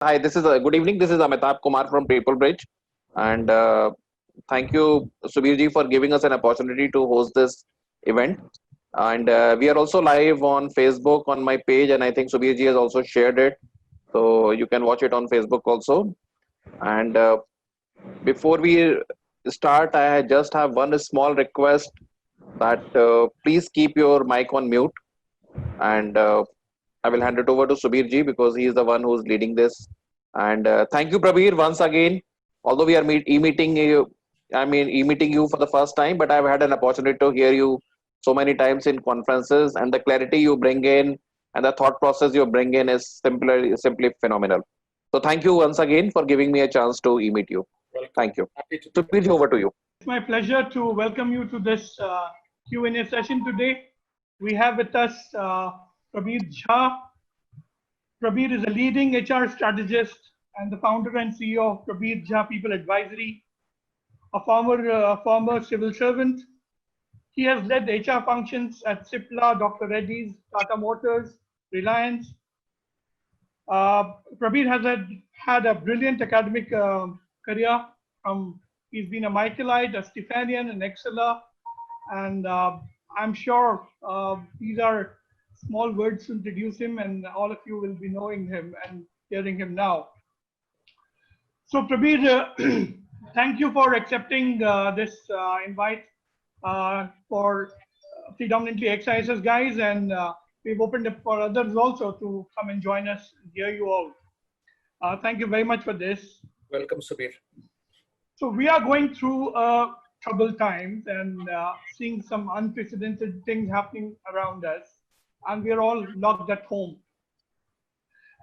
Hi, this is good evening. This is Amitabh Kumar from Peoplebridge, and thank you, Subirji, for giving us an opportunity to host this event. And we are also live on Facebook on my page, and I think Subirji has also shared it, so you can watch it on Facebook also. And before we start, I just have one small request that please keep your mic on mute, and I will hand it over to Subirji because he is the one who's leading this. And thank you, Prabir, once again. Although we are e-meeting you, e-meeting you for the first time, but I've had an opportunity to hear you so many times in conferences, and the clarity you bring in and the thought process you bring in is simply phenomenal. So thank you once again for giving me a chance to e-meet you. Welcome. Thank you. Happy to Subirji, over to you. It's my pleasure to welcome you to this Q&A session today. We have with us Prabir Jha. Prabir is a leading HR strategist and the founder and CEO of Prabir Jha People Advisory, a former civil servant. He has led HR functions at Cipla, Dr. Reddy's, Tata Motors, Reliance. Prabir has had a brilliant academic career. He's been a Michaelite, a Stephanian, an Exceller, and I'm sure these are small words to introduce him, and all of you will be knowing him and hearing him now. So Prabir, thank you for accepting this invite for predominantly ex-ISS guys, and we've opened up for others also to come and join us and hear you all. Thank you very much for this. Welcome, Subir. So we are going through troubled times and seeing some unprecedented things happening around us, and we're all locked at home.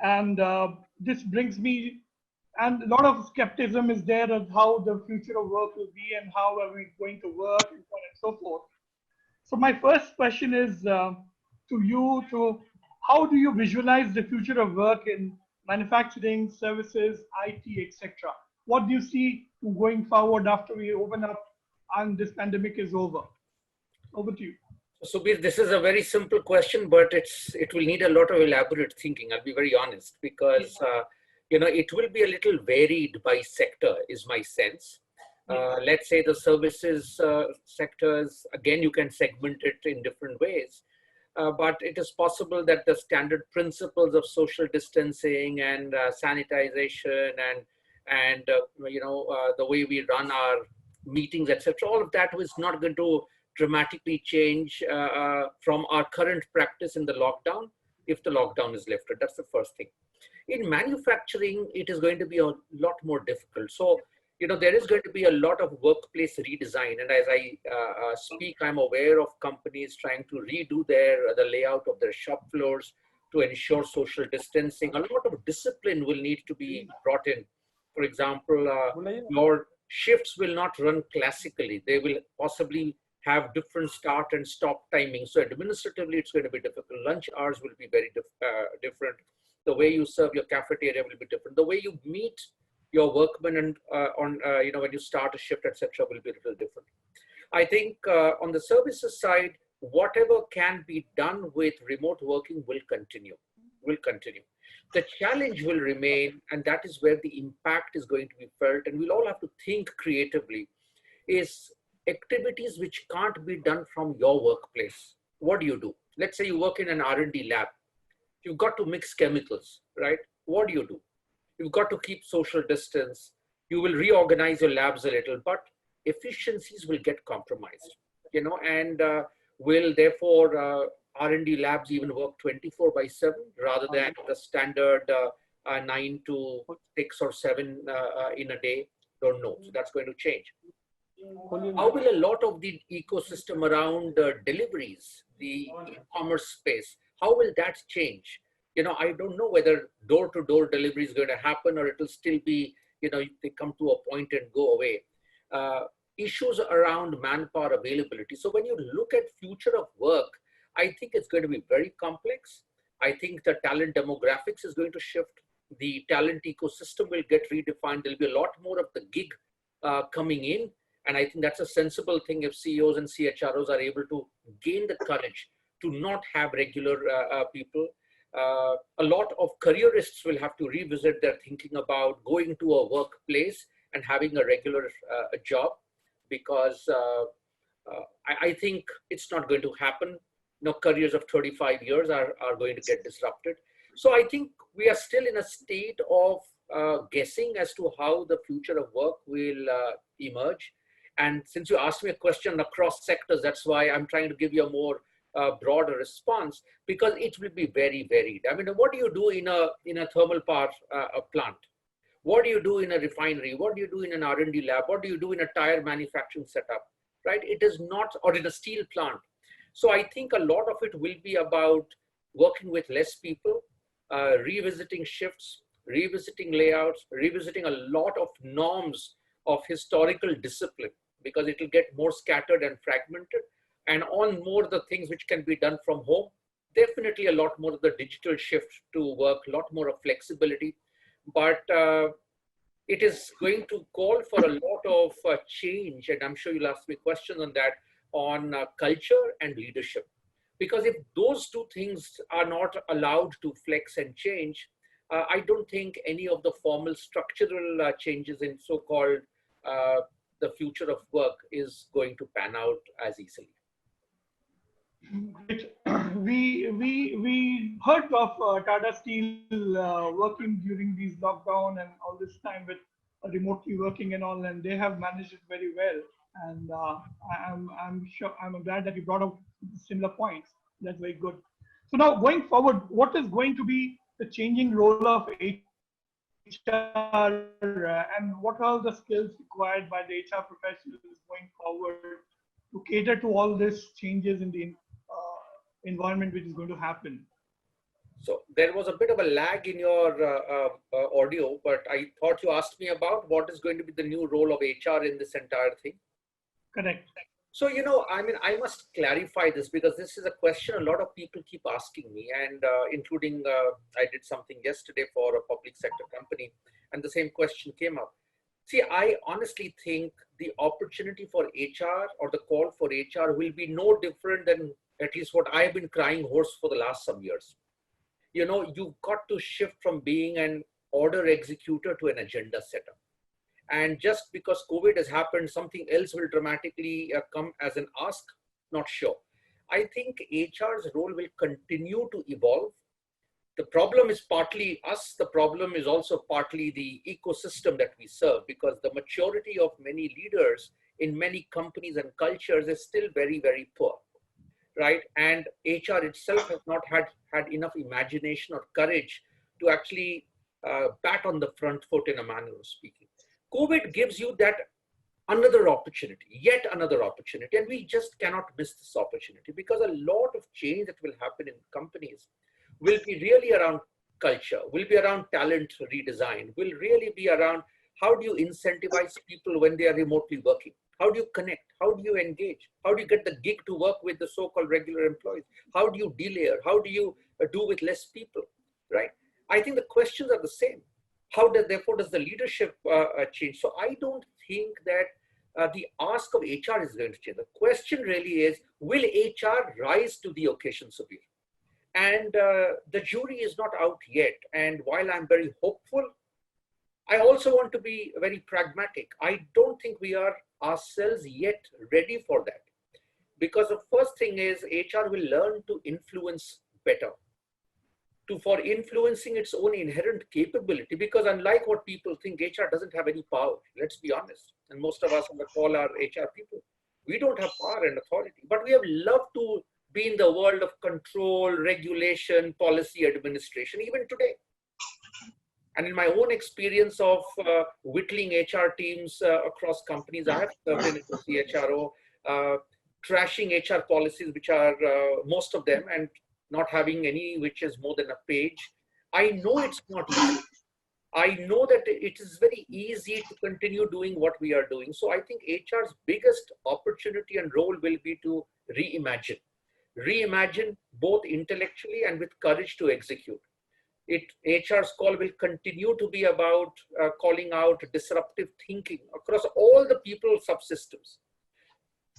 And this brings me, and a lot of skepticism is there of how the future of work will be and how are we going to work and so on and so forth. So my first question is to you, to how do you visualize the future of work in manufacturing, services, IT, etc.? What do you see going forward after we open up and this pandemic is over? Over to you. Subir, this is a very simple question, but it will need a lot of elaborate thinking. I'll be very honest, because it will be a little varied by sector, is my sense. Let's say the services sectors, again, you can segment it in different ways. But it is possible that the standard principles of social distancing and sanitization and the way we run our meetings, etc., all of that was not going to dramatically change from our current practice in the lockdown if the lockdown is lifted. That's the first thing. In manufacturing, it is going to be a lot more difficult. So, there is going to be a lot of workplace redesign. And as I speak, I'm aware of companies trying to redo the layout of their shop floors to ensure social distancing. A lot of discipline will need to be brought in. For example, your shifts will not run classically. They will possibly have different start and stop timings. So administratively, it's going to be difficult. Lunch hours will be very different. The way you serve your cafeteria will be different. The way you meet your workmen and when you start a shift, etc., will be a little different. I think on the services side, whatever can be done with remote working will continue. The challenge will remain, and that is where the impact is going to be felt, and we'll all have to think creatively, is activities which can't be done from your workplace. What do you do? Let's say you work in an R&D lab. You've got to mix chemicals, right? What do? You've got to keep social distance. You will reorganize your labs a little, but efficiencies will get compromised, and will therefore R&D labs even work 24/7 rather than the standard 9 to 6 or 7 in a day? Don't know. So that's going to change. How will a lot of the ecosystem around deliveries, the e-commerce space, how will that change? I don't know whether door-to-door delivery is going to happen or it will still be, they come to a point and go away. Issues around manpower availability. So when you look at future of work, I think it's going to be very complex. I think the talent demographics is going to shift. The talent ecosystem will get redefined. There'll be a lot more of the gig coming in. And I think that's a sensible thing if CEOs and CHROs are able to gain the courage to not have regular people. a lot of careerists will have to revisit their thinking about going to a workplace and having a regular job, because I think it's not going to happen. Careers of 35 years are going to get disrupted. So I think we are still in a state of guessing as to how the future of work will emerge. And since you asked me a question across sectors, that's why I'm trying to give you a more broader response, because it will be very varied. I mean, what do you do in a thermal power plant? What do you do in a refinery? What do you do in an R&D lab? What do you do in a tire manufacturing setup, right? It is not, or in a steel plant. So I think a lot of it will be about working with less people, revisiting shifts, revisiting layouts, revisiting a lot of norms of historical discipline, because it will get more scattered and fragmented, and on more the things which can be done from home. Definitely a lot more of the digital shift to work, a lot more of flexibility. But it is going to call for a lot of change, and I'm sure you'll ask me questions on that, on culture and leadership. Because if those two things are not allowed to flex and change, I don't think any of the formal structural changes in so-called the future of work is going to pan out as easily. Great. We heard of Tata Steel working during these lockdown and all this time with remotely working and all, and they have managed it very well. And I'm sure, I'm glad that you brought up similar points. That's very good. So now going forward, what is going to be the changing role of HR, and what are the skills required by the HR professionals going forward to cater to all these changes in the environment which is going to happen? So there was a bit of a lag in your audio, but I thought you asked me about what is going to be the new role of HR in this entire thing. Correct. So, I mean, I must clarify this, because this is a question a lot of people keep asking me, and including I did something yesterday for a public sector company, and the same question came up. See, I honestly think the opportunity for HR, or the call for HR, will be no different than at least what I've been crying hoarse for the last some years. You've got to shift from being an order executor to an agenda setter. And just because COVID has happened, something else will dramatically come as an ask? Not sure. I think HR's role will continue to evolve. The problem is partly us. The problem is also partly the ecosystem that we serve, because the maturity of many leaders in many companies and cultures is still very, very poor, right? And HR itself has not had enough imagination or courage to actually bat on the front foot, in a manner of speaking. COVID gives you that another opportunity, yet another opportunity, and we just cannot miss this opportunity, because a lot of change that will happen in companies will be really around culture, will be around talent redesign, will really be around how do you incentivize people when they are remotely working? How do you connect? How do you engage? How do you get the gig to work with the so-called regular employees? How do you delayer? How do you do with less people, right? I think the questions are the same. Therefore, does the leadership change? So I don't think that the ask of HR is going to change. The question really is, will HR rise to the occasion, Subir? And the jury is not out yet. And while I'm very hopeful, I also want to be very pragmatic. I don't think we are ourselves yet ready for that. Because the first thing is, HR will learn to influence better. For influencing its own inherent capability, because unlike what people think, HR doesn't have any power. Let's be honest. And most of us on the call are HR people. We don't have power and authority, but we have loved to be in the world of control, regulation, policy, administration, even today. And in my own experience of whittling HR teams across companies, I have served in the CHRO, trashing HR policies, which are most of them, and not having any which is more than a page. I know it's not easy. I know that it is very easy to continue doing what we are doing. So I think HR's biggest opportunity and role will be to reimagine. Reimagine both intellectually and with courage to execute. HR's call will continue to be about calling out disruptive thinking across all the people subsystems.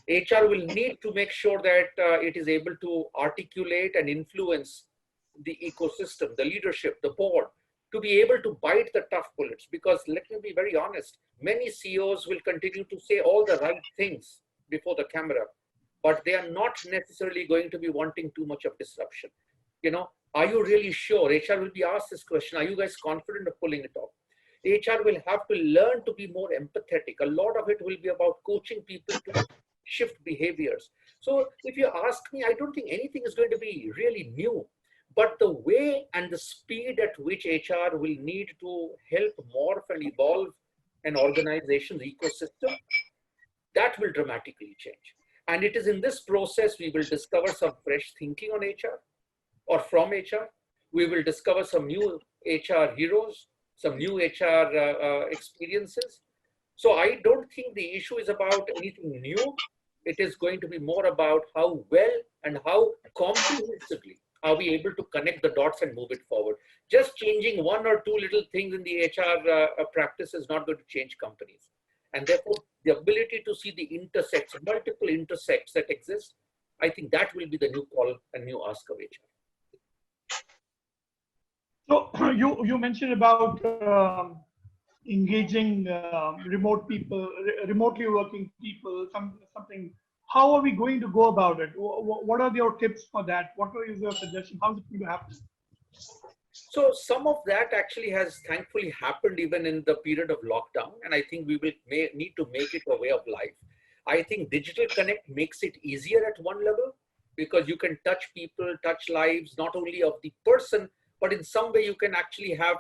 HR will need to make sure that it is able to articulate and influence the ecosystem, the leadership, the board, to be able to bite the tough bullets. Because let me be very honest, many CEOs will continue to say all the right things before the camera, but they are not necessarily going to be wanting too much of disruption. You know, are you really sure? HR will be asked this question. Are you guys confident of pulling it off? HR will have to learn to be more empathetic. A lot of it will be about coaching people to shift behaviors. So if you ask me, I don't think anything is going to be really new, but the way and the speed at which HR will need to help morph and evolve an organization's ecosystem, that will dramatically change. And it is in this process we will discover some fresh thinking on HR or from HR. We will discover some new HR heroes, some new HR experiences. So I don't think the issue is about anything new. It is going to be more about how well and how comprehensively are we able to connect the dots and move it forward. Just changing one or two little things in the HR practice is not going to change companies. And therefore, the ability to see the intersects, multiple intersects that exist, I think that will be the new call and new ask of HR. So you mentioned about engaging remote people, remotely working people, something. How are we going to go about it? What are your tips for that? What is your suggestion? How is it going to happen? So some of that actually has thankfully happened even in the period of lockdown. And I think we will need to make it a way of life. I think Digital Connect makes it easier at one level because you can touch people, touch lives, not only of the person, but in some way you can actually have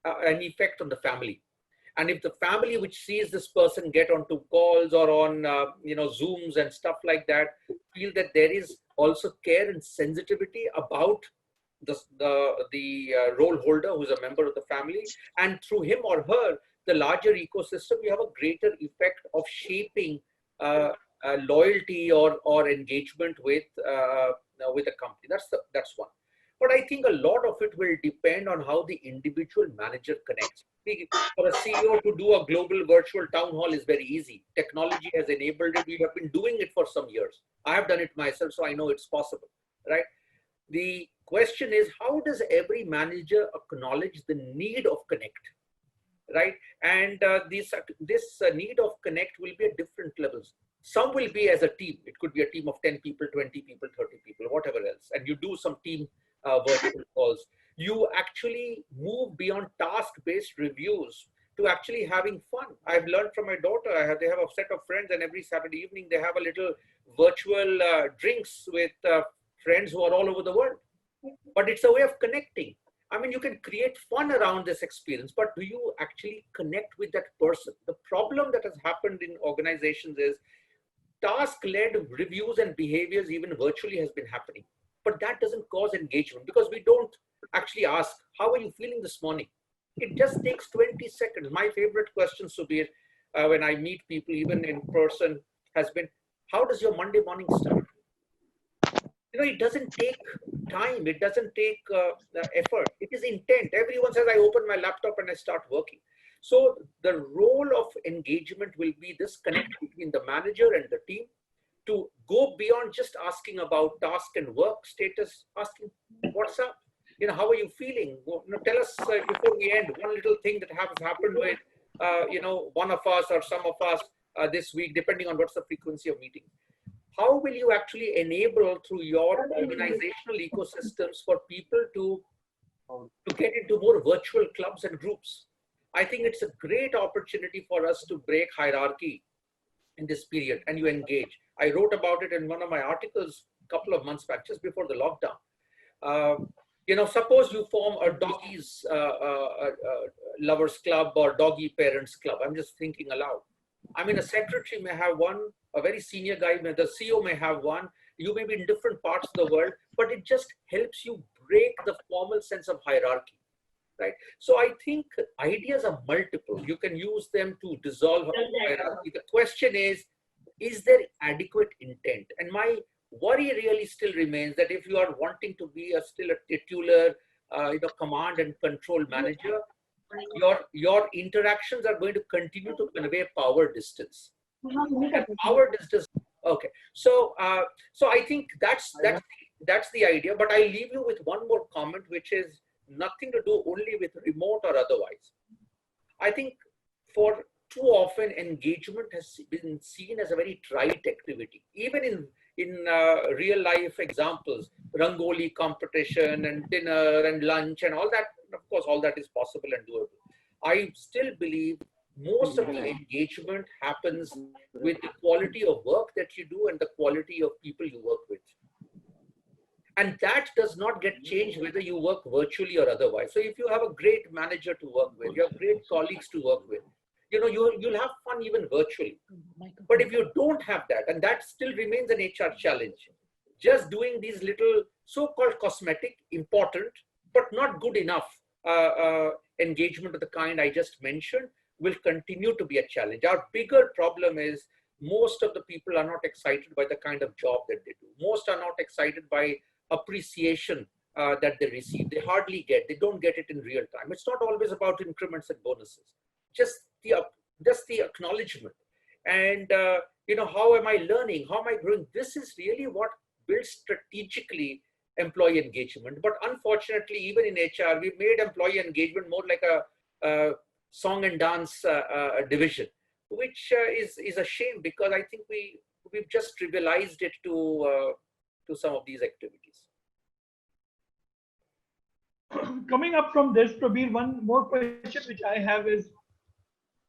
an effect on the family. And if the family which sees this person get onto calls or on Zooms and stuff like that, feel that there is also care and sensitivity about the role holder who's a member of the family, and through him or her, the larger ecosystem, you have a greater effect of shaping loyalty or engagement with a company. That's one. But I think a lot of it will depend on how the individual manager connects. For a CEO to do a global virtual town hall is very easy. Technology has enabled it. We have been doing it for some years. I have done it myself, so I know it's possible, right? The question is, how does every manager acknowledge the need of connect, right? And this need of connect will be at different levels. Some will be as a team. It could be a team of 10 people, 20 people, 30 people, whatever else. And you do some team virtual calls. You actually move beyond task-based reviews to actually having fun. I've learned from my daughter, they have a set of friends, and every Saturday evening they have a little virtual drinks with friends who are all over the world. But it's a way of connecting. I mean, you can create fun around this experience, but do you actually connect with that person? The problem that has happened in organizations is task-led reviews and behaviors even virtually has been happening. But that doesn't cause engagement because we don't actually ask, how are you feeling this morning? It just takes 20 seconds. My favorite question, Subir, when I meet people even in person has been, how does your Monday morning start? You know, it doesn't take time. It doesn't take effort. It is intent. Everyone says, I open my laptop and I start working. So the role of engagement will be this connect between the manager and the team to go beyond just asking about task and work status, asking what's up, how are you feeling? Tell us before we end one little thing that has happened with, one of us or some of us this week, depending on what's the frequency of meeting. How will you actually enable through your organizational ecosystems for people to get into more virtual clubs and groups? I think it's a great opportunity for us to break hierarchy in this period and you engage. I wrote about it in one of my articles a couple of months back, just before the lockdown. Suppose you form a doggies lovers club or doggy parents club. I'm just thinking aloud. I mean, a secretary may have one, a very senior guy, the CEO may have one. You may be in different parts of the world, but it just helps you break the formal sense of hierarchy, right? So I think ideas are multiple. You can use them to dissolve hierarchy. The question is there adequate intent? And my worry really still remains that if you are wanting to be still a titular, command and control manager, your interactions are going to continue to convey power distance. And power distance. Okay, so I think that's the that's the idea. But I leave you with one more comment, which is nothing to do only with remote or otherwise. I think for too often engagement has been seen as a very trite activity. Even in real life examples, Rangoli competition and dinner and lunch and all that, of course, all that is possible and doable. I still believe most of the engagement happens with the quality of work that you do and the quality of people you work with. And that does not get changed whether you work virtually or otherwise. So if you have a great manager to work with, you have great colleagues to work with, you'll have fun even virtually. But if you don't have that, and that still remains an HR challenge, just doing these little so-called cosmetic, important, but not good enough engagement of the kind I just mentioned will continue to be a challenge. Our bigger problem is most of the people are not excited by the kind of job that they do. Most are not excited by appreciation that they receive. They hardly they don't get it in real time. It's not always about increments and bonuses, just the acknowledgement. And how am I learning? How am I growing? This is really what builds strategically employee engagement. But unfortunately, even in HR, we've made employee engagement more like a song and dance division, which is a shame, because I think we've just trivialized it to some of these activities. Coming up from this, Prabir, one more question which I have is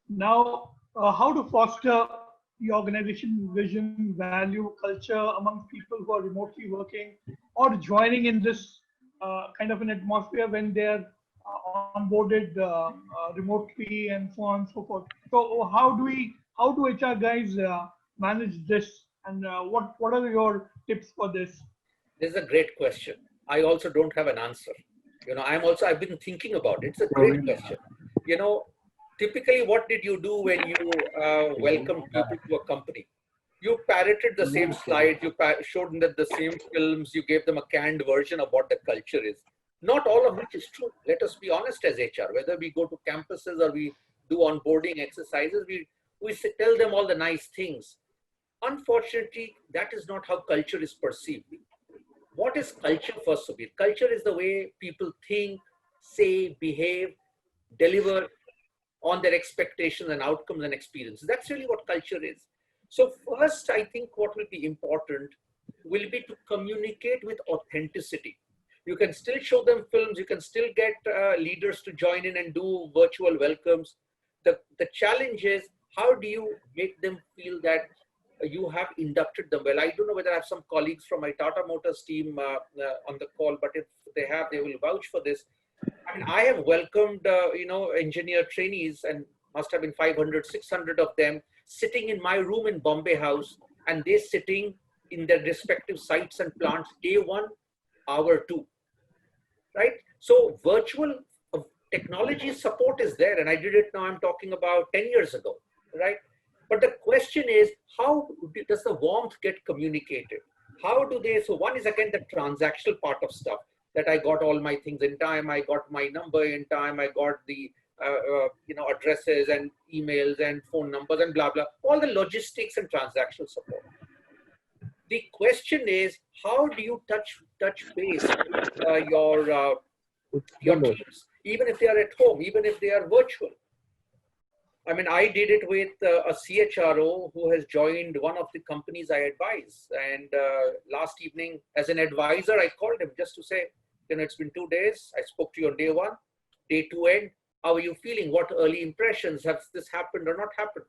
now how to foster the organization vision, value, culture among people who are remotely working or joining in this kind of an atmosphere when they're onboarded remotely and so on and so forth. So how do HR guys manage this, and what are your tips for this? This is a great question. I also don't have an answer. I've been thinking about it. It's a great question. Typically, what did you do when you welcomed people to a company? You parroted the same slides, you showed them the same films, you gave them a canned version of what the culture is. Not all of which is true. Let us be honest as HR. Whether we go to campuses or we do onboarding exercises, we tell them all the nice things. Unfortunately, that is not how culture is perceived. What is culture for Subir? Culture is the way people think, say, behave, deliver on their expectations and outcomes and experiences. That's really what culture is. So first, I think what will be important will be to communicate with authenticity. You can still show them films, you can still get leaders to join in and do virtual welcomes. The challenge is, how do you make them feel that you have inducted them well? I don't know whether I have some colleagues from my Tata Motors team on the call, but if they have, they will vouch for this. I mean, I have welcomed, engineer trainees, and must have been 500, 600 of them sitting in my room in Bombay House, and they sitting in their respective sites and plants day 1, hour 2, right? So virtual technology support is there, and I did it now, I'm talking about 10 years ago, right? But the question is, how does the warmth get communicated? How do they, so one is again the transactional part of stuff, that I got all my things in time, I got my number in time, I got the addresses and emails and phone numbers and blah, blah, all the logistics and transactional support. The question is, how do you touch base with your teams, even if they are at home, even if they are virtual? I mean, I did it with a CHRO who has joined one of the companies I advise. And last evening, as an advisor, I called him just to say, it's been 2 days. I spoke to you on day 1, day 2 end. How are you feeling? What early impressions? Has this happened or not happened?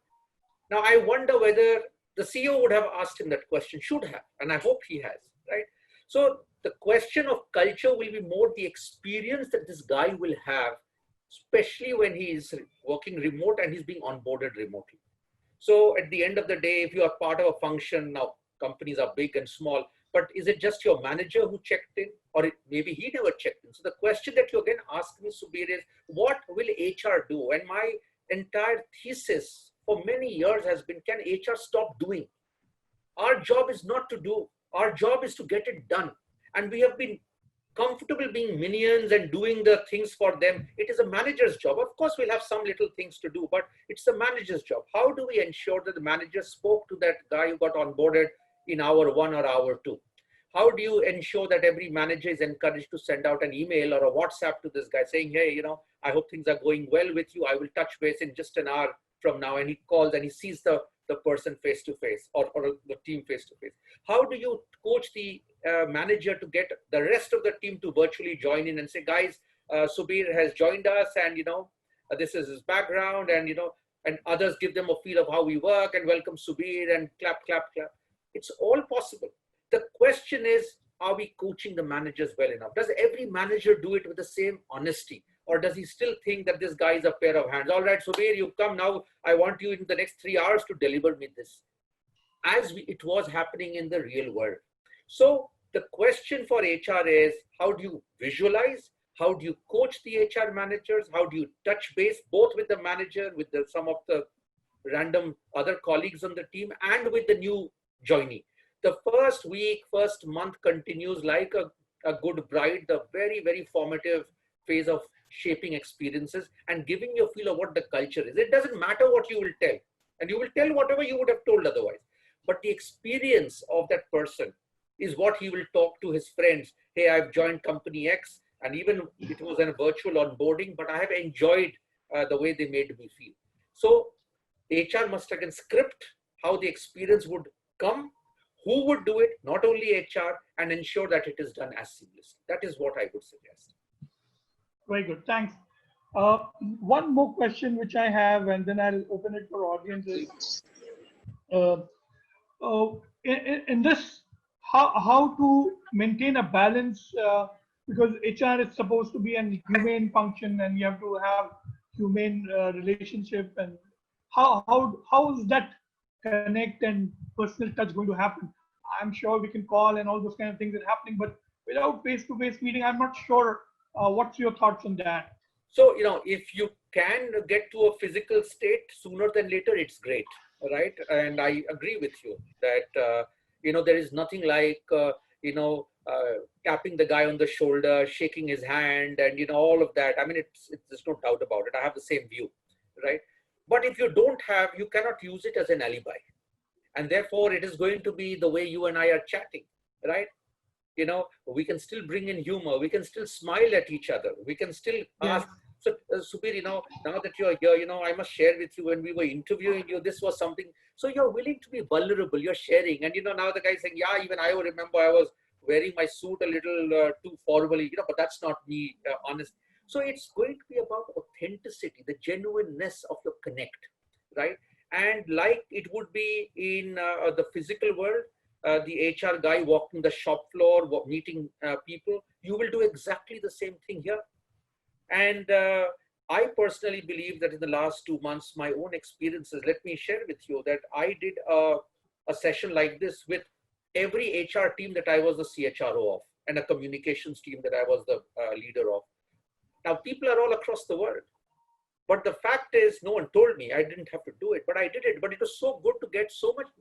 Now, I wonder whether the CEO would have asked him that question, should have, and I hope he has, right? So the question of culture will be more the experience that this guy will have, especially when he is working remote and he's being onboarded remotely. So at the end of the day, if you are part of a function, now companies are big and small, but is it just your manager who checked in, or maybe he never checked in? So the question that you again asked me, Subir, is what will HR do? And my entire thesis for many years has been, can HR stop doing? Our job is not to do, our job is to get it done. And we have been comfortable being minions and doing the things for them. It is a manager's job. Of course, we'll have some little things to do, but it's the manager's job. How do we ensure that the manager spoke to that guy who got onboarded in hour 1 or hour 2? How do you ensure that every manager is encouraged to send out an email or a WhatsApp to this guy saying, hey, I hope things are going well with you. I will touch base in just an hour from now. And he calls and he sees the person face to face, or the team face to face. How do you coach the manager to get the rest of the team to virtually join in and say, guys, Subir has joined us, and this is his background, and and others give them a feel of how we work, and welcome Subir, and clap, clap, clap. It's all possible. The question is, are we coaching the managers well enough? Does every manager do it with the same honesty? Or does he still think that this guy is a pair of hands? All right, Subir, you come now. I want you in the next 3 hours to deliver me this. As it was happening in the real world. So the question for HR is, how do you visualize? How do you coach the HR managers? How do you touch base both with the manager, with some of the random other colleagues on the team, and with the new joinee? The first week, first month continues like a good bride, the very, very formative phase of shaping experiences and giving you a feel of what the culture is. It doesn't matter what you will tell, and you will tell whatever you would have told otherwise. But the experience of that person is what he will talk to his friends. Hey, I've joined company X, and even it was a virtual onboarding, but I have enjoyed the way they made me feel. So HR must again script how the experience would come, who would do it, not only HR, and ensure that it is done as seamlessly. That is what I would suggest. Very good, thanks. One more question which I have, and then I'll open it for audiences. In this, how to maintain a balance, because HR is supposed to be an humane function, and you have to have humane relationship, and how is that connect and personal touch going to happen? I'm sure we can call and all those kind of things are happening, but without face-to-face meeting, I'm not sure. What's your thoughts on that? So, if you can get to a physical state sooner than later, it's great, right? And I agree with you that, there is nothing like, tapping the guy on the shoulder, shaking his hand, and, all of that. I mean, there's no doubt about it. I have the same view, right? But if you don't have, you cannot use it as an alibi. And therefore, it is going to be the way you and I are chatting, right? We can still bring in humor. We can still smile at each other. We can still ask. So, Subir, now that you're here, I must share with you, when we were interviewing you, this was something. So you're willing to be vulnerable. You're sharing. And, now the guy's saying, yeah, even I remember I was wearing my suit a little too formally, but that's not me, honest. So it's going to be about authenticity, the genuineness of your connect, right? And like it would be in the physical world, the HR guy walking the shop floor, meeting people, you will do exactly the same thing here. And I personally believe that in the last 2 months, my own experiences, let me share with you that I did a session like this with every HR team that I was the CHRO of, and a communications team that I was the leader of. Now, people are all across the world. But the fact is, no one told me. I didn't have to do it, but I did it. But it was so good to get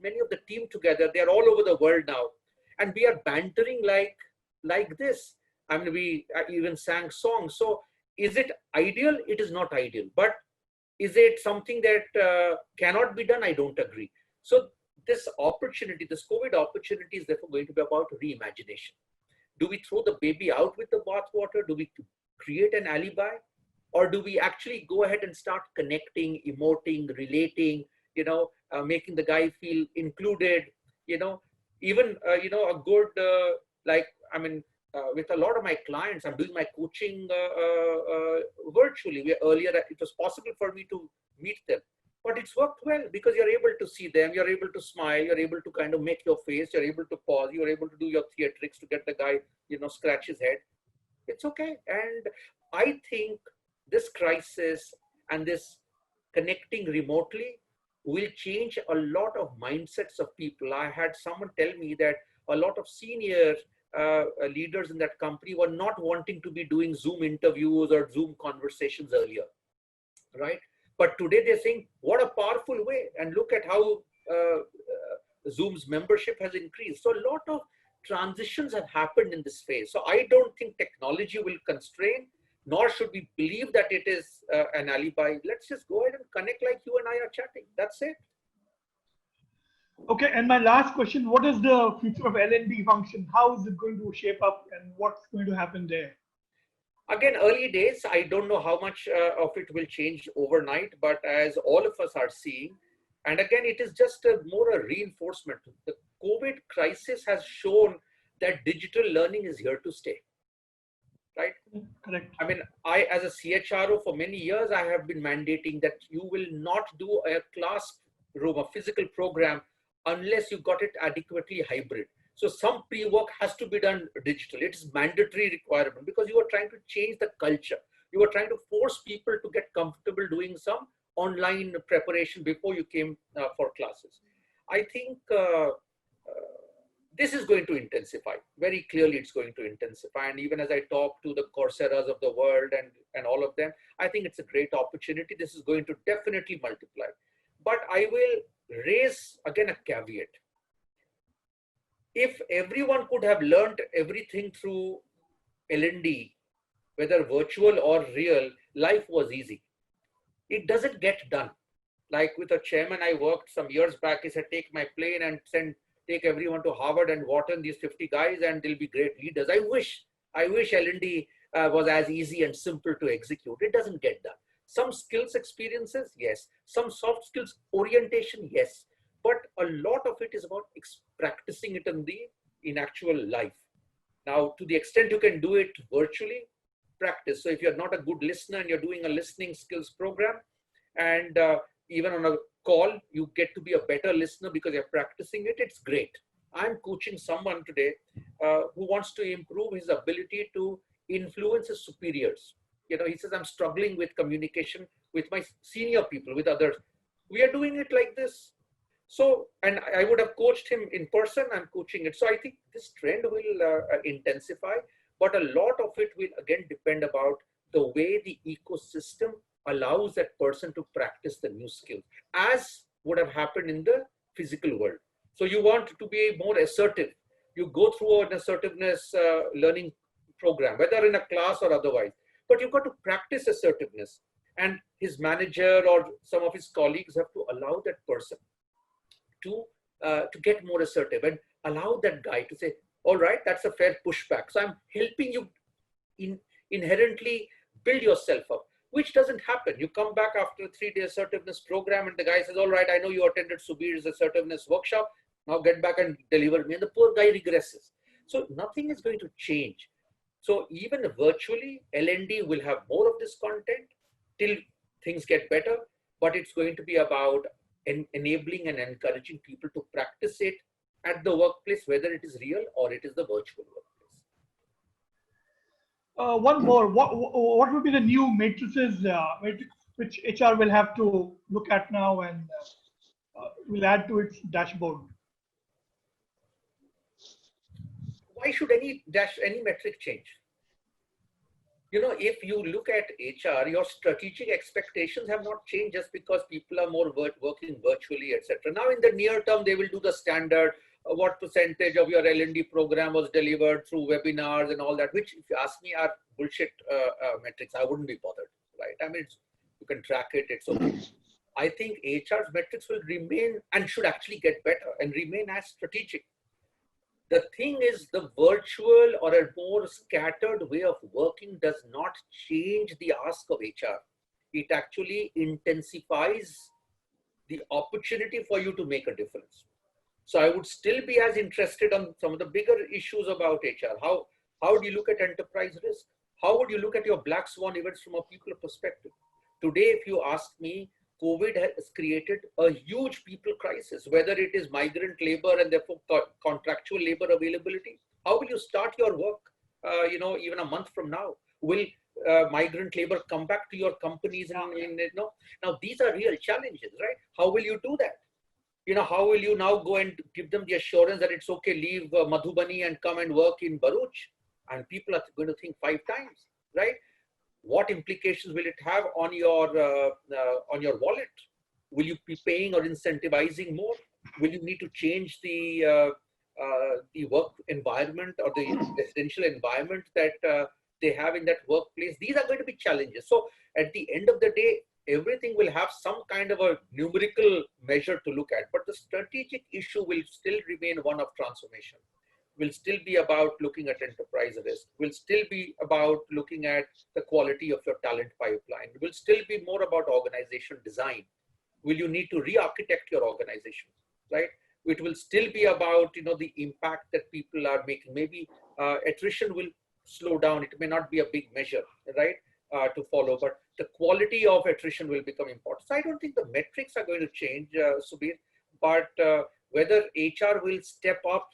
many of the team together. They're all over the world now. And we are bantering like this. I mean, we even sang songs. So is it ideal? It is not ideal. But is it something that cannot be done? I don't agree. So this opportunity, this COVID opportunity, is therefore going to be about reimagination. Do we throw the baby out with the bathwater? Do we create an alibi? Or do we actually go ahead and start connecting, emoting, relating, making the guy feel included, even, a good, with a lot of my clients, I'm doing my coaching virtually. Earlier, it was possible for me to meet them, but it's worked well because you're able to see them, you're able to smile, you're able to kind of make your face, you're able to pause, you're able to do your theatrics to get the guy, scratch his head. It's okay. And I think this crisis and this connecting remotely will change a lot of mindsets of people. I had someone tell me that a lot of senior leaders in that company were not wanting to be doing Zoom interviews or Zoom conversations earlier, right? But today they're saying, what a powerful way. And look at how Zoom's membership has increased. So a lot of transitions have happened in this phase. So I don't think technology will constrain, nor should we believe that it is an alibi. Let's just go ahead and connect like you and I are chatting. That's it. Okay, and my last question, what is the future of L&D function? How is it going to shape up and what's going to happen there? Again, early days, I don't know how much of it will change overnight, but as all of us are seeing, and again, it is just more a reinforcement. The COVID crisis has shown that digital learning is here to stay, right? Correct. I mean, I, as a CHRO for many years, I have been mandating that you will not do a classroom, a physical program, unless you got it adequately hybrid. So some pre-work has to be done digital. It's mandatory requirement because you are trying to change the culture. You are trying to force people to get comfortable doing some online preparation before you came for classes. I think this is going to intensify. Very clearly, it's going to intensify. And even as I talk to the Coursera's of the world and all of them, I think it's a great opportunity. This is going to definitely multiply. But I will raise again a caveat. If everyone could have learned everything through L&D, whether virtual or real, life was easy. It doesn't get done. Like with a chairman I worked some years back, he said, take my plane and take everyone to Harvard and Wharton, these 50 guys, and they'll be great leaders. I wish L&D was as easy and simple to execute. It doesn't get done. Some skills experiences, yes. Some soft skills orientation, yes. But a lot of it is about practicing it in actual life. Now, to the extent you can do it virtually, practice. So if you're not a good listener and you're doing a listening skills program, and even on a call, you get to be a better listener because you're practicing it, it's great. I'm coaching someone today who wants to improve his ability to influence his superiors. You know, he says, I'm struggling with communication with my senior people, with others. We are doing it like this. So, and I would have coached him in person, I'm coaching it. So I think this trend will intensify, but a lot of it will again depend about the way the ecosystem allows that person to practice the new skills, as would have happened in the physical world. So you want to be more assertive. You go through an assertiveness learning program, whether in a class or otherwise, but you've got to practice assertiveness. And his manager or some of his colleagues have to allow that person to get more assertive and allow that guy to say, all right, that's a fair pushback. So I'm helping you inherently build yourself up, which doesn't happen. You come back after a 3-day assertiveness program and the guy says, all right, I know you attended Subir's assertiveness workshop. Now get back and deliver me. And the poor guy regresses. So nothing is going to change. So even virtually, L&D will have more of this content till things get better, but it's going to be about enabling and encouraging people to practice it at the workplace, whether it is real or it is the virtual workplace. One more. What would be the new matrices which HR will have to look at now and will add to its dashboard? Why should any metric change? You know, if you look at HR, your strategic expectations have not changed just because people are more working virtually, etc. Now, in the near term, they will do the standard. What percentage of your L&D program was delivered through webinars and all that, which, if you ask me, are bullshit metrics. I wouldn't be bothered, right? I mean, you can track it. It's okay. I think HR's metrics will remain and should actually get better and remain as strategic. The thing is, the virtual or a more scattered way of working does not change the ask of HR. It actually intensifies the opportunity for you to make a difference. So I would still be as interested on some of the bigger issues about HR. How do you look at enterprise risk? How would you look at your black swan events from a people perspective? Today, if you ask me, COVID has created a huge people crisis, whether it is migrant labor and therefore contractual labor availability. How will you start your work, even a month from now? Will migrant labor come back to your companies? Now, these are real challenges, right? How will you do that? You know, how will you now go and give them the assurance that it's okay, leave Madhubani and come and work in Bharuch? And people are going to think 5 times, right? What implications will it have on your wallet? Will you be paying or incentivizing more? Will you need to change the work environment or the residential environment that they have in that workplace? These are going to be challenges. So at the end of the day, everything will have some kind of a numerical measure to look at, but the strategic issue will still remain one of transformation. Will still be about looking at enterprise risk, will still be about looking at the quality of your talent pipeline, will still be more about organization design. Will you need to re-architect your organization, right? It will still be about, the impact that people are making. Maybe attrition will slow down. It may not be a big measure, right, to follow, but the quality of attrition will become important. So I don't think the metrics are going to change, Subir, but whether HR will step up,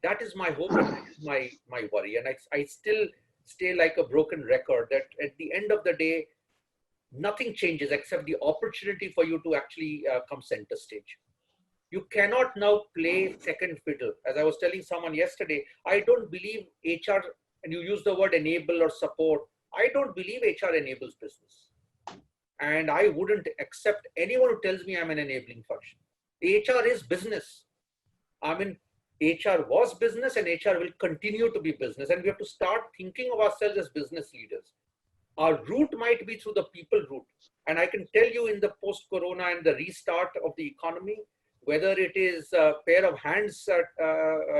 that is my hope and that is my worry. And I still stay like a broken record that at the end of the day, nothing changes except the opportunity for you to actually come center stage. You cannot now play second fiddle. As I was telling someone yesterday, I don't believe HR, and you use the word enable or support, I don't believe HR enables business. And I wouldn't accept anyone who tells me I'm an enabling function. HR is business. I mean, HR was business and HR will continue to be business. And we have to start thinking of ourselves as business leaders. Our route might be through the people route. And I can tell you in the post-corona and the restart of the economy, whether it is a pair of hands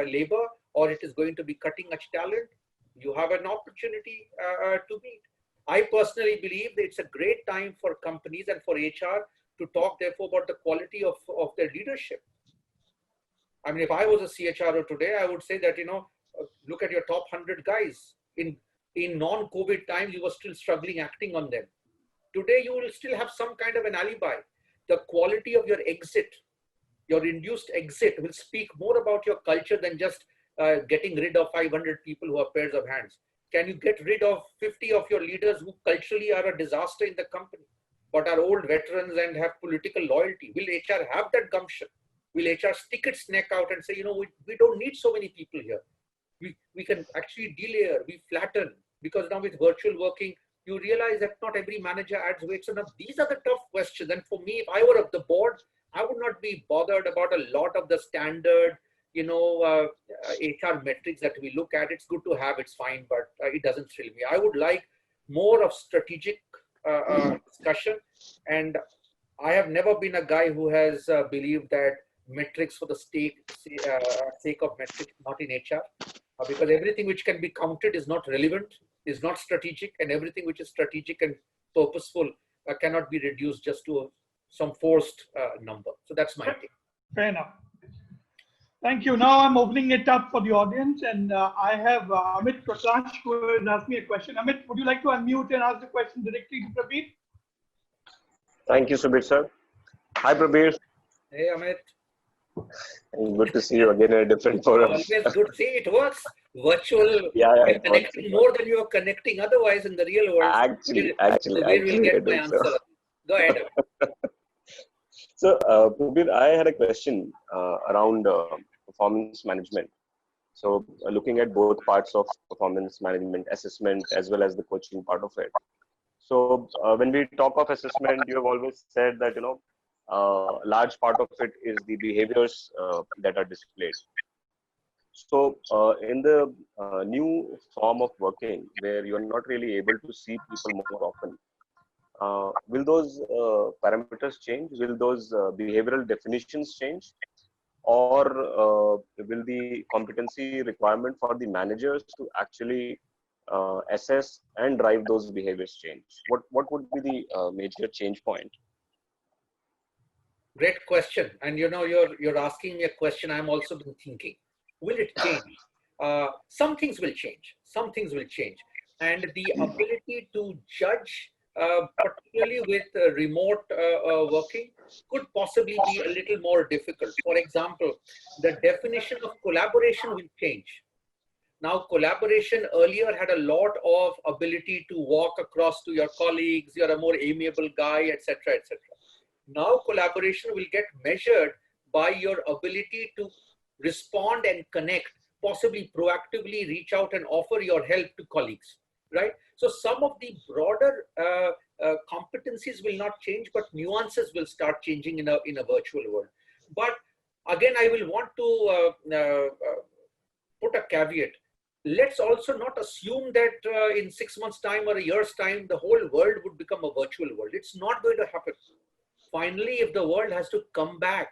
labor or it is going to be cutting edge talent, you have an opportunity to meet. I personally believe that it's a great time for companies and for HR to talk therefore about the quality of their leadership. I mean, if I was a CHRO today, I would say that, look at your top 100 guys. In non-COVID times, you were still struggling acting on them. Today, you will still have some kind of an alibi. The quality of your exit, your induced exit will speak more about your culture than just getting rid of 500 people who are pairs of hands. Can you get rid of 50 of your leaders who culturally are a disaster in the company, but are old veterans and have political loyalty? Will HR have that gumption? Will HR stick its neck out and say, we don't need so many people here. We can actually delayer, we flatten, because now with virtual working, you realize that not every manager adds weight. So now these are the tough questions. And for me, if I were of the board, I would not be bothered about a lot of the standard, HR metrics that we look at. It's good to have, it's fine, but it doesn't thrill me. I would like more of strategic discussion. And I have never been a guy who has believed that metrics for the sake of metrics, not in HR, because everything which can be counted is not relevant, is not strategic, and everything which is strategic and purposeful cannot be reduced just to some forced number. So that's my take. Fair enough. Thank you. Now I'm opening it up for the audience, and I have Amit Prakash who has asked me a question. Amit, would you like to unmute and ask the question directly to Prabir? Thank you, Subir sir. Hi, Prabir. Hey, Amit. Good to see you again in a different forum. Always good. See, it works. Virtual, Yeah, connecting more than you are connecting otherwise in the real world. Actually, will get my answer. so. Go ahead. So, Prabir, I had a question around performance management. So, looking at both parts of performance management, assessment, as well as the coaching part of it. So, when we talk of assessment, you have always said that, large part of it is the behaviors that are displayed. So in the new form of working, where you're not really able to see people more often, will those parameters change? Will those behavioral definitions change? Or will the competency requirement for the managers to actually assess and drive those behaviors change? What would be the major change point? Great question. And you're asking me a question I've also been thinking. Will it change? Some things will change. Some things will change. And the ability to judge, particularly with remote working, could possibly be a little more difficult. For example, the definition of collaboration will change. Now, collaboration earlier had a lot of ability to walk across to your colleagues. You're a more amiable guy, etc., etc. Now collaboration will get measured by your ability to respond and connect, possibly proactively reach out and offer your help to colleagues, right? So some of the broader competencies will not change, but nuances will start changing in a virtual world. But again, I will want to put a caveat. let's also not assume that in 6 months' time or a year's time, the whole world would become a virtual world. It's not going to happen. Finally, if the world has to come back,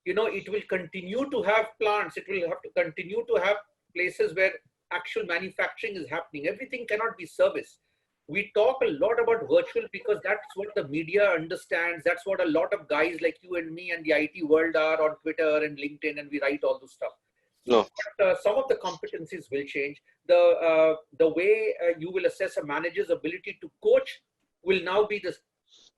you know, it will continue to have plants. It will have to continue to have places where actual manufacturing is happening. Everything cannot be service. We talk a lot about virtual because that's what the media understands. That's what a lot of guys like you and me and the IT world are on Twitter and LinkedIn, and we write all this stuff. No. But, some of the competencies will change. The way you will assess a manager's ability to coach will now be this.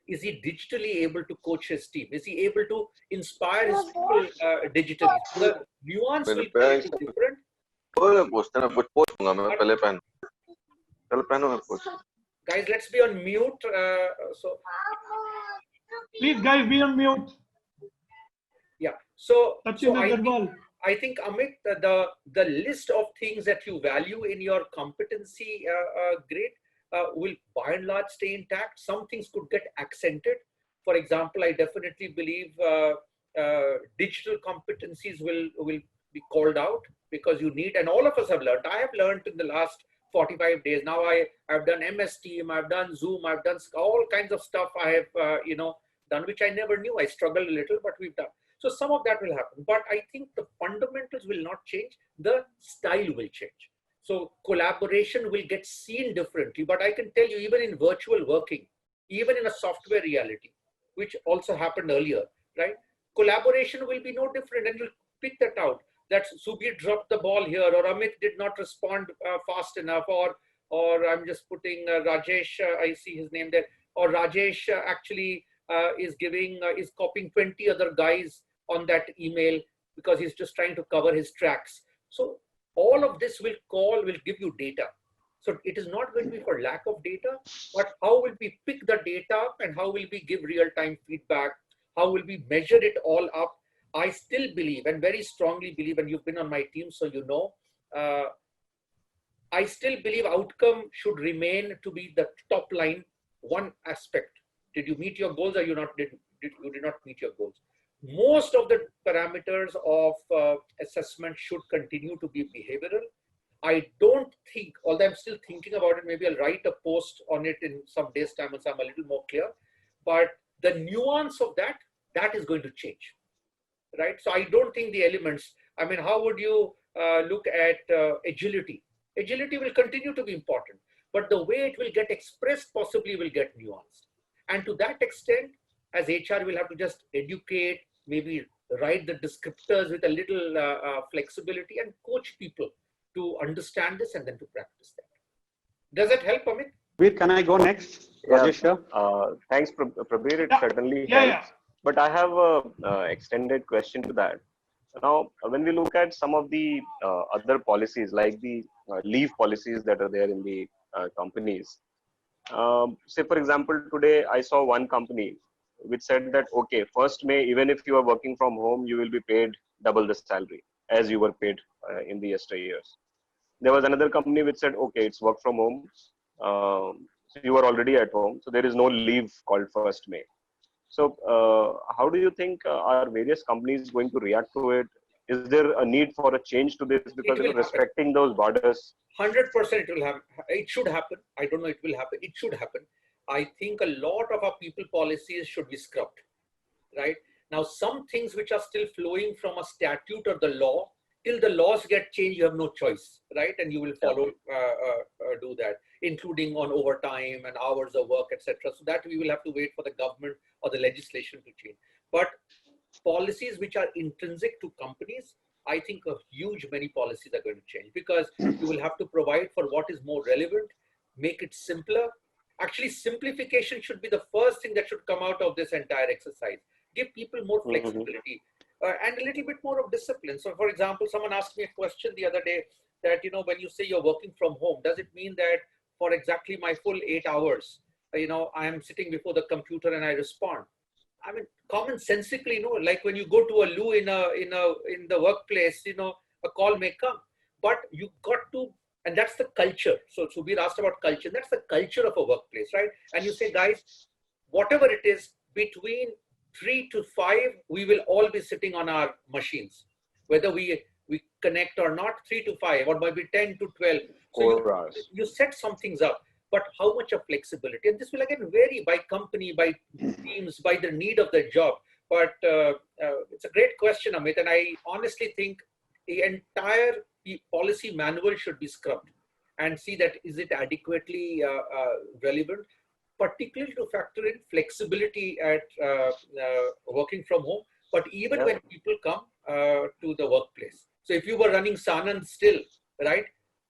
Is he digitally able to coach his team? Is he able to inspire his people digitally? So the nuance will be different. Guys, let's be on mute. So, Please, guys, be on mute. yeah. So, Sachin I Agarwal. think Amit, the list of things that you value in your competency grade will by and large stay intact. Some things could get accented. For example, I definitely believe digital competencies will be called out because you need, and all of us have learned. I have learned in the last 45 days. Now I've done MS Team, I've done Zoom, I've done all kinds of stuff I have, done, which I never knew. I struggled a little, but we've done. So some of that will happen. But I think the fundamentals will not change. The style will change. So collaboration will get seen differently. But I can tell you, even in virtual working, even in a software reality, which also happened earlier, right? Collaboration will be no different, and you'll pick that out. That Subir dropped the ball here, or Amit did not respond fast enough, or I'm just putting Rajesh, I see his name there, or Rajesh actually is copying 20 other guys on that email because he's just trying to cover his tracks. So all of this will give you data. So it is not going to be for lack of data, but how will we pick the data up and how will we give real-time feedback? How will we measure it all up? I still believe and very strongly believe, and you've been on my team, so you know, I still believe outcome should remain to be the top line, one aspect. Did you meet your goals or you did not meet your goals? Most of the parameters of assessment should continue to be behavioral. I don't think, although I'm still thinking about it, maybe I'll write a post on it in some days' time once I'm a little more clear, but the nuance of that is going to change. Right? So I don't think the elements, I mean, how would you look at agility? Agility will continue to be important, but the way it will get expressed possibly will get nuanced. And to that extent, as HR will have to just educate, maybe write the descriptors with a little flexibility and coach people to understand this and then to practice that. Does that help, Amit? Prabir, can I go next? Rajesh here. Thanks, Prabir. It certainly helps. Yeah. But I have a extended question to that. Now, when we look at some of the other policies, like the leave policies that are there in the companies, say for example, today I saw one company which said that, okay, 1st May, even if you are working from home, you will be paid double the salary as you were paid in the yesteryears. There was another company which said, okay, it's work from home. So you are already at home. So there is no leave called 1st May. So how do you think are various companies going to react to it? Is there a need for a change to this because respecting those borders? 100% it will happen. It should happen. I don't know it will happen. It should happen. I think a lot of our people policies should be scrubbed, right? Now, some things which are still flowing from a statute or the law, till the laws get changed, you have no choice, right? And you will follow, do that, including on overtime and hours of work, etc. So that we will have to wait for the government or the legislation to change. But policies which are intrinsic to companies, I think a huge many policies are going to change because you will have to provide for what is more relevant, make it simpler. Actually, simplification should be the first thing that should come out of this entire exercise. Give people more flexibility and a little bit more of discipline. So, for example, someone asked me a question the other day that, when you say you're working from home, does it mean that for exactly my full 8 hours, I am sitting before the computer and I respond? I mean, commonsensically, like when you go to a loo in the workplace, a call may come, but you got to. And that's the culture. So Subir asked about culture. That's the culture of a workplace, right? And you say, guys, whatever it is, between 3 to 5, we will all be sitting on our machines. Whether we connect or not 3 to 5 or maybe 10 to 12. So 4 hours. you set some things up, but how much of flexibility? And this will again vary by company, by teams, by the need of the job. But it's a great question, Amit. And I honestly think the entire policy manual should be scrubbed and see that is it adequately relevant, particularly to factor in flexibility at working from home, but even when people come to the workplace. So if you were running Sanand still, right,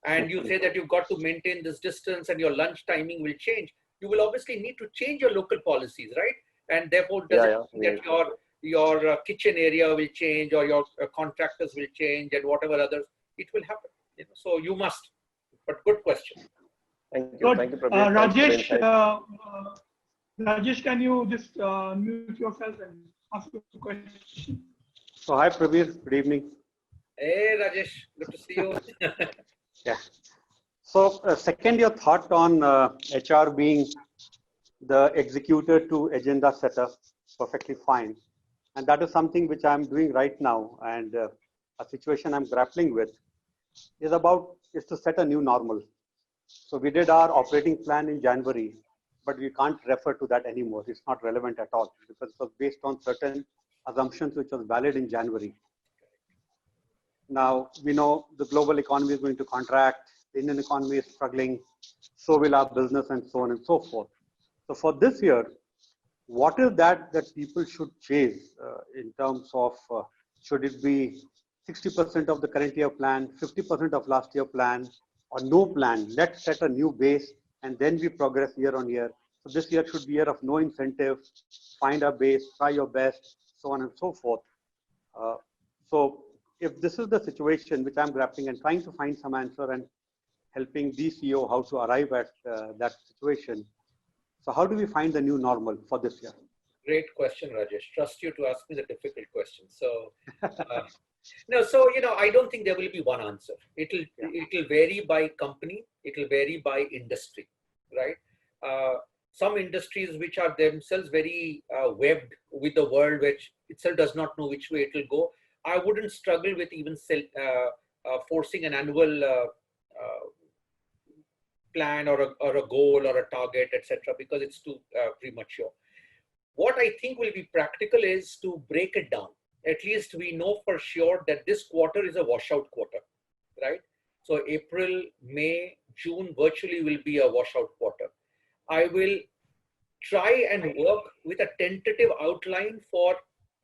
and you say that you've got to maintain this distance and your lunch timing will change, you will obviously need to change your local policies, right? And therefore, does it mean that your kitchen area will change or your contractors will change and whatever others, it will happen. You know? So you must. But good question. Thank you. Good. Thank you, Prabir. Rajesh, can you just mute yourself and ask a question? So hi, Prabir. Good evening. Hey, Rajesh. Good to see you. Yeah. So second, your thought on HR being the executor to agenda setter, perfectly fine. And that is something which I'm doing right now. And a situation I'm grappling with is to set a new normal. So we did our operating plan in January, but we can't refer to that anymore. It's not relevant at all because it was based on certain assumptions which was valid in January. Now, we know the global economy is going to contract, the Indian economy is struggling, so will our business and so on and so forth. So for this year, what is that people should chase in terms of should it be 60% of the current year plan, 50% of last year plan, or no plan? Let's set a new base and then we progress year on year. So this year should be a year of no incentive, find a base, try your best, so on and so forth. So if this is the situation which I'm grappling and trying to find some answer and helping the CEO how to arrive at that situation. So how do we find the new normal for this year? Great question, Rajesh. Trust you to ask me the difficult question. So, no, so, you know, I don't think there will be one answer. It'll vary by company. It'll vary by industry, right? Some industries which are themselves very webbed with the world, which itself does not know which way it will go. I wouldn't struggle with even forcing an annual plan or a goal or a target, etc., because it's too premature. What I think will be practical is to break it down. At least we know for sure that this quarter is a washout quarter, right? So April, May, June virtually will be a washout quarter. I will try and work with a tentative outline for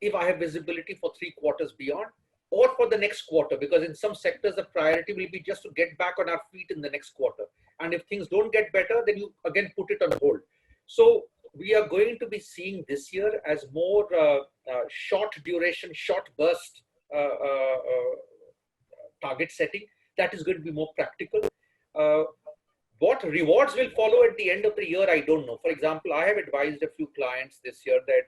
if I have visibility for 3 quarters beyond or for the next quarter, because in some sectors, the priority will be just to get back on our feet in the next quarter. And if things don't get better, then you again put it on hold. So we are going to be seeing this year as more short duration, short burst target setting. That is going to be more practical. What rewards will follow at the end of the year, I don't know. For example, I have advised a few clients this year that,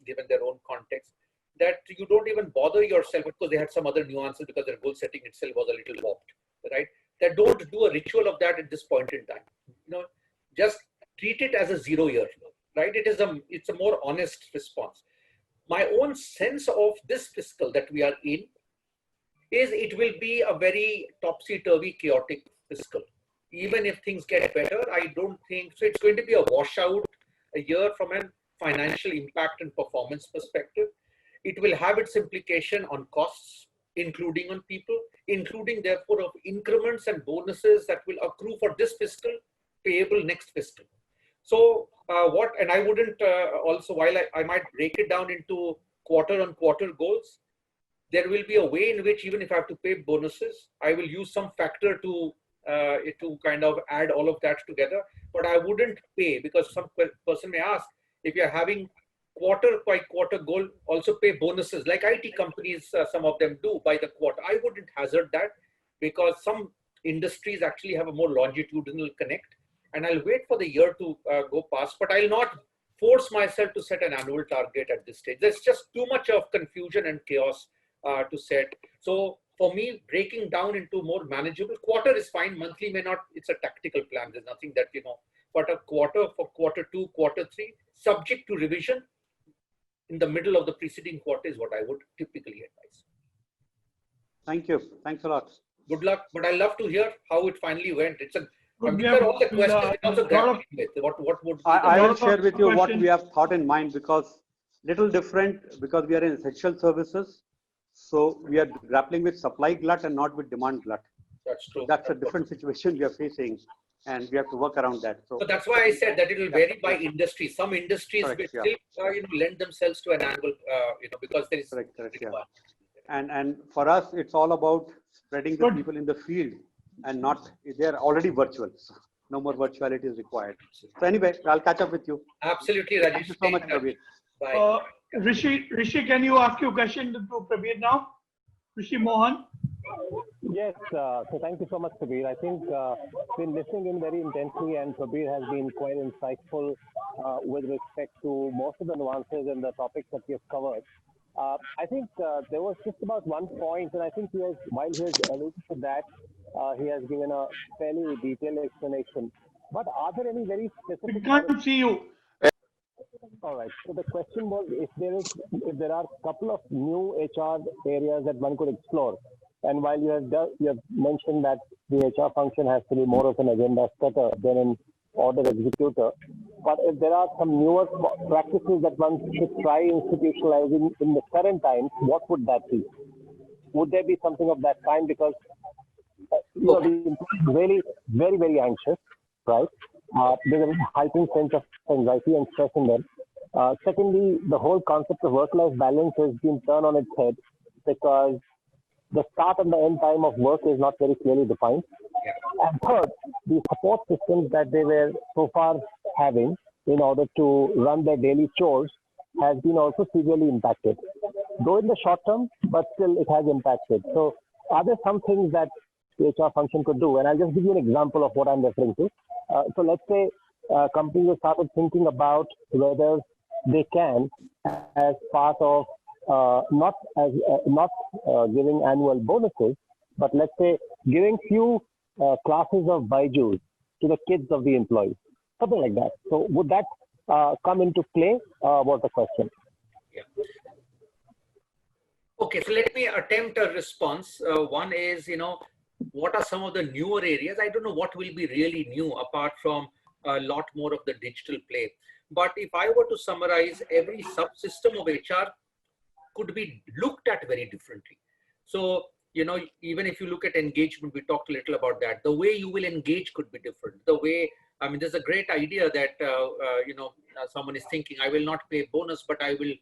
given their own context, that you don't even bother yourself because they had some other nuances because their goal setting itself was a little warped, right? That don't do a ritual of that at this point in time. You know, just treat it as a 0 year, right? It's a more honest response. My own sense of this fiscal that we are in is it will be a very topsy-turvy, chaotic fiscal. Even if things get better, I don't think so. It's going to be a washout a year from a financial impact and performance perspective. It will have its implication on costs, including on people, including therefore of increments and bonuses that will accrue for this fiscal, payable next fiscal. So and I wouldn't also, while I might break it down into quarter on quarter goals, there will be a way in which even if I have to pay bonuses, I will use some factor to kind of add all of that together. But I wouldn't pay, because some person may ask, if you're having quarter by quarter goal, also pay bonuses like IT companies, some of them do by the quarter. I wouldn't hazard that, because some industries actually have a more longitudinal connect, and I'll wait for the year to go past, but I'll not force myself to set an annual target at this stage. There's just too much of confusion and chaos to set. So for me, breaking down into more manageable, quarter is fine, monthly may not, it's a tactical plan. There's nothing that, but a quarter for quarter 2, quarter 3, subject to revision in the middle of the preceding quarter is what I would typically advise. Thank you. Thanks a lot. Good luck. But I love to hear how it finally went. We These have are all the questions a I'm also lot of grappling with. What would be I lot will of share with you what questions. we have thought in mind, because little different, because we are in essential services. So we are grappling with supply glut and not with demand glut. That's true. That's a different situation we are facing, and we have to work around that. So that's why I said that it will vary by industry. Some industries will Correct, yeah. still lend themselves to an annual because there is Correct, yeah. And for us, it's all about spreading the Good. people in the field, and not, they're already virtual. So no more virtuality is required. So anyway, I'll catch up with you. Absolutely, Rajesh. Thank you so much, Prabir. Bye. Rishi, can you ask your question to Prabir now? Rishi Mohan. Yes, so thank you so much, Prabir. I think been listening in very intensely, and Prabir has been quite insightful with respect to most of the nuances and the topics that we have covered. I think there was just about one point, and I think while he has alluded to that, he has given a fairly detailed explanation. But are there any very We specific? can't see you. All right. So the question was if there are a couple of new HR areas that one could explore. And while you have mentioned that the HR function has to be more of an agenda setter than an order executor, but if there are some newer practices that one should try institutionalizing in the current times, what would that be? Would there be something of that kind? Because the employee is really very, very anxious, right? There's a heightened sense of anxiety and stress in them. Secondly, the whole concept of work-life balance has been turned on its head because the start and the end time of work is not very clearly defined. And third, the support systems that they were so far having in order to run their daily chores has been also severely impacted. Though in the short term, but still it has impacted. So are there some things that the HR function could do? And I'll just give you an example of what I'm referring to. So let's say companies have started thinking about whether they can, as part of not giving annual bonuses, but let's say giving few classes of Byju's to the kids of the employees, something like that. So would that come into play? Was the question. Yeah. Okay, so let me attempt a response. One is, what are some of the newer areas? I don't know what will be really new apart from a lot more of the digital play. But if I were to summarize, every subsystem of HR could be looked at very differently. So, even if you look at engagement, we talked a little about that. The way you will engage could be different. The way, there's a great idea that, someone is thinking, I will not pay bonus, but I will,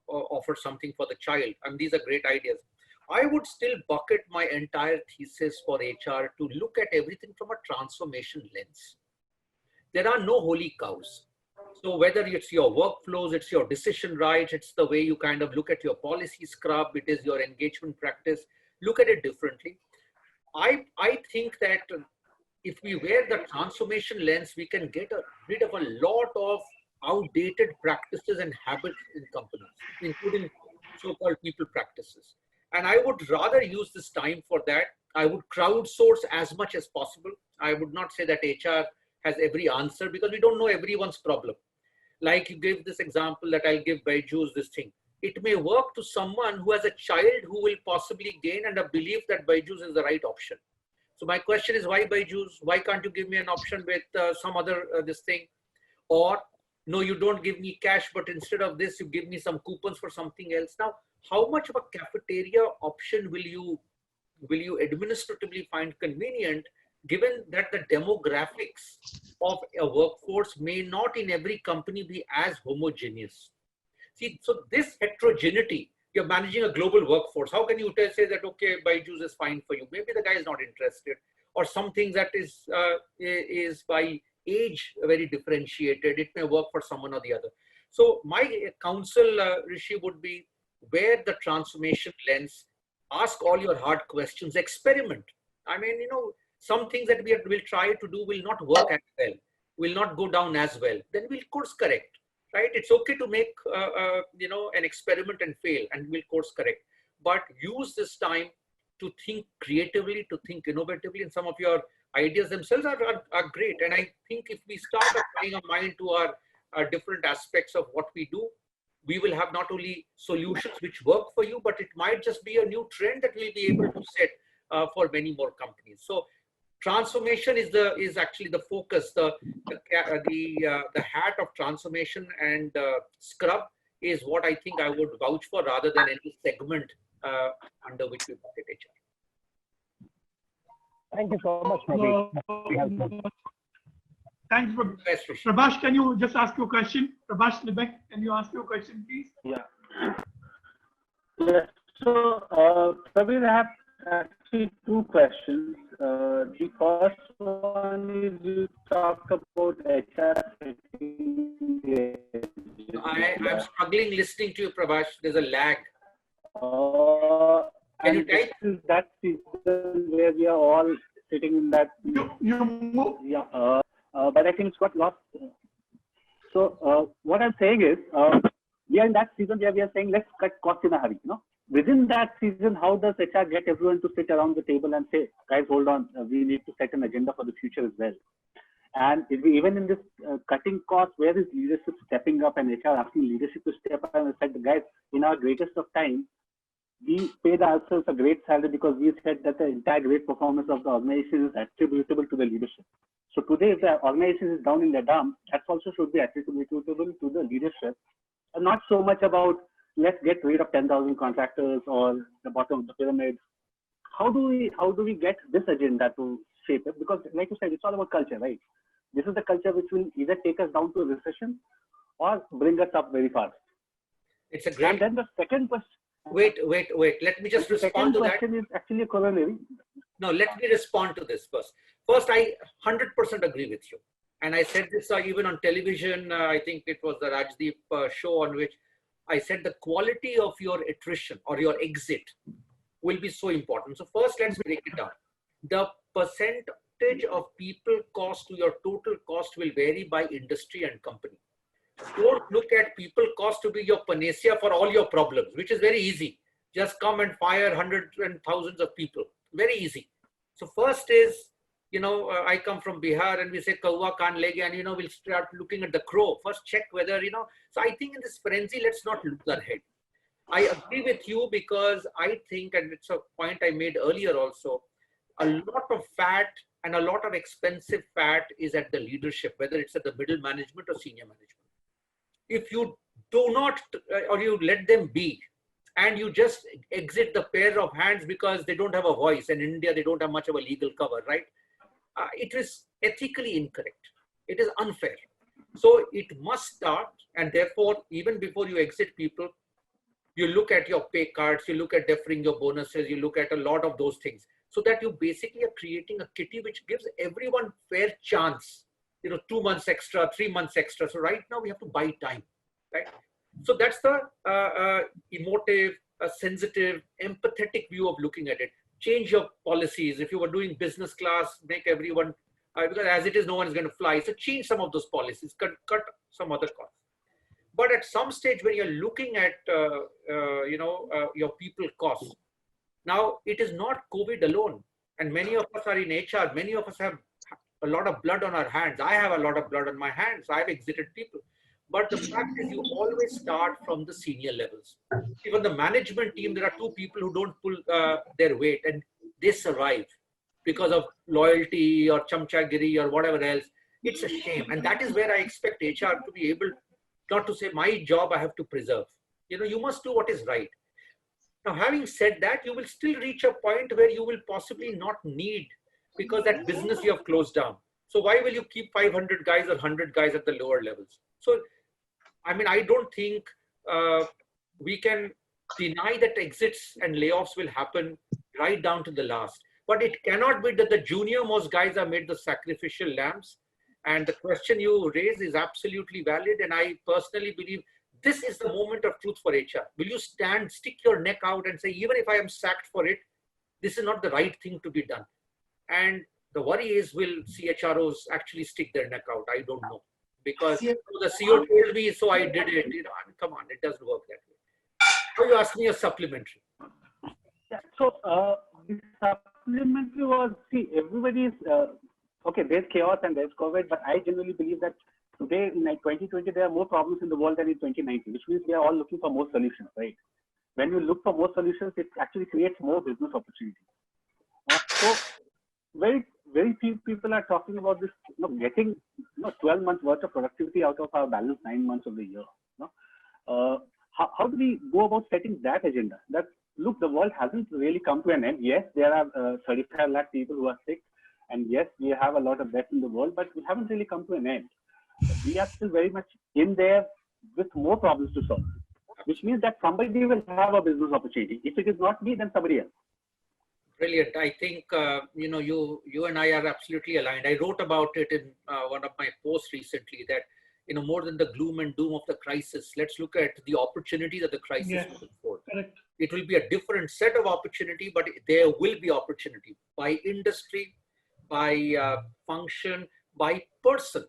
offer something for the child. These are great ideas. I would still bucket my entire thesis for HR to look at everything from a transformation lens. There are no holy cows. So whether it's your workflows, it's your decision rights, it's the way you kind of look at your policy scrub, it is your engagement practice, look at it differently. I think that if we wear the transformation lens, we can get rid of a lot of outdated practices and habits in companies, including so-called people practices. And I would rather use this time for that. I would crowdsource as much as possible. I would not say that HR has every answer because we don't know everyone's problem. Like you gave this example that I'll give Byju's this thing. It may work to someone who has a child who will possibly gain and a belief that Byju's is the right option. So my question is, why Byju's? Why can't you give me an option with some other this thing? Or no, you don't give me cash, but instead of this, you give me some coupons for something else. Now, how much of a cafeteria option will you administratively find convenient, given that the demographics of a workforce may not in every company be as homogeneous? See, so this heterogeneity, you're managing a global workforce. How can you say that, okay, Byju's is fine for you? Maybe the guy is not interested, or something that is by age very differentiated. It may work for someone or the other. So my counsel, Rishi, would be wear the transformation lens, ask all your hard questions, experiment. Some things that we'll try to do will not work as well, will not go down as well. Then we'll course correct, right? It's okay to make, an experiment and fail, and we'll course correct. But use this time to think creatively, to think innovatively, and some of your ideas themselves are great. And I think if we start applying our mind to our different aspects of what we do, we will have not only solutions which work for you, but it might just be a new trend that we'll be able to set for many more companies. So transformation is actually the focus. The hat of transformation and scrub is what I think I would vouch for, rather than any segment under which we bucket HR. Thank you so much, Prabir. Thanks, Best wishes. Prabhash. Can you just ask your question? Prabhash Lebek, can you ask your question, please? Yeah. Yes. So, Prabir, I have actually two questions. The first one is you talked about HR. I'm struggling listening to you, Prabhash. There's a lag. Can you And type? this is that season where we are all sitting in that. You move. Yeah. But I think it's got lost. So what I'm saying is, we are in that season where we are saying, let's cut costs in a hurry. Within that season, how does HR get everyone to sit around the table and say, guys, hold on, we need to set an agenda for the future as well? And even in this cutting costs, where is leadership stepping up and HR asking leadership to step up and said, guys, in our greatest of time, we paid ourselves a great salary because we said that the entire great performance of the organization is attributable to the leadership. So today, if the organization is down in the dump, that also should be attributable to the leadership, and not so much about let's get rid of 10,000 contractors or the bottom of the pyramid. How do we get this agenda to shape it? Because, like you said, it's all about culture, right? This is the culture which will either take us down to a recession or bring us up very fast. It's a great. And then the second question. Wait. Let me just respond to that. The second question is actually a corollary. No, let me respond to this first. First, I 100% agree with you. And I said this even on television. I think it was the Rajdeep show on which I said the quality of your attrition or your exit will be so important. So first, let's break it down. The percentage of people cost to your total cost will vary by industry and company. Don't look at people cost to be your panacea for all your problems, which is very easy. Just come and fire hundreds and thousands of people. Very easy. So first is, I come from Bihar and we say, Kaua kaan lege, and, we'll start looking at the crow. First check whether, so I think in this frenzy, let's not lose our head. I agree with you because I think, and it's a point I made earlier also, a lot of fat and a lot of expensive fat is at the leadership, whether it's at the middle management or senior management. If you do not, or you let them be, and you just exit the pair of hands because they don't have a voice, and in India, they don't have much of a legal cover, right? It is ethically incorrect. It is unfair. So it must start, and therefore, even before you exit people, you look at your pay cards, you look at deferring your bonuses, you look at a lot of those things, so that you basically are creating a kitty which gives everyone fair chance. 2 months extra, 3 months extra. So right now we have to buy time, right? So that's the emotive, sensitive, empathetic view of looking at it. Change your policies. If you were doing business class, make everyone, because as it is, no one is going to fly. So change some of those policies, cut some other costs. But at some stage when you're looking at, your people costs, now it is not COVID alone. And many of us are in HR. Many of us have a lot of blood on our hands. I have a lot of blood on my hands. I've exited people. But the fact is, you always start from the senior levels. Even the management team, there are 2 people who don't pull their weight and they survive because of loyalty or chamchagiri or whatever else. It's a shame. And that is where I expect HR to be able not to say, my job I have to preserve. You must do what is right. Now, having said that, you will still reach a point where you will possibly not need, because that business you have closed down. So why will you keep 500 guys or 100 guys at the lower levels? So, I don't think we can deny that exits and layoffs will happen right down to the last. But it cannot be that the junior most guys are made the sacrificial lambs. And the question you raise is absolutely valid. And I personally believe this is the moment of truth for HR. Will you stick your neck out and say, even if I am sacked for it, this is not the right thing to be done? And the worry is, will CHROs actually stick their neck out? I don't know. Because the CEO told me, so I did it. Come on, it doesn't work that way. So you asked me a supplementary. Yeah, so the supplementary was, see, everybody is, okay, there's chaos and there's COVID, but I generally believe that today in like 2020, there are more problems in the world than in 2019, which means we are all looking for more solutions, right? When you look for more solutions, it actually creates more business opportunities. So very few people are talking about this, getting 12 months worth of productivity out of our balance 9 months of the year. How do we go about setting that agenda? That look, the world hasn't really come to an end. Yes, there are 35 lakh people who are sick, and yes, we have a lot of death in the world, but we haven't really come to an end. We are still very much in there with more problems to solve, which means that somebody will have a business opportunity. If it is not me, then somebody else. Brilliant. I think, you and I are absolutely aligned. I wrote about it in one of my posts recently that, more than the gloom and doom of the crisis, let's look at the opportunity that the crisis will afford. Correct. It will be a different set of opportunity, but there will be opportunity by industry, by function, by person,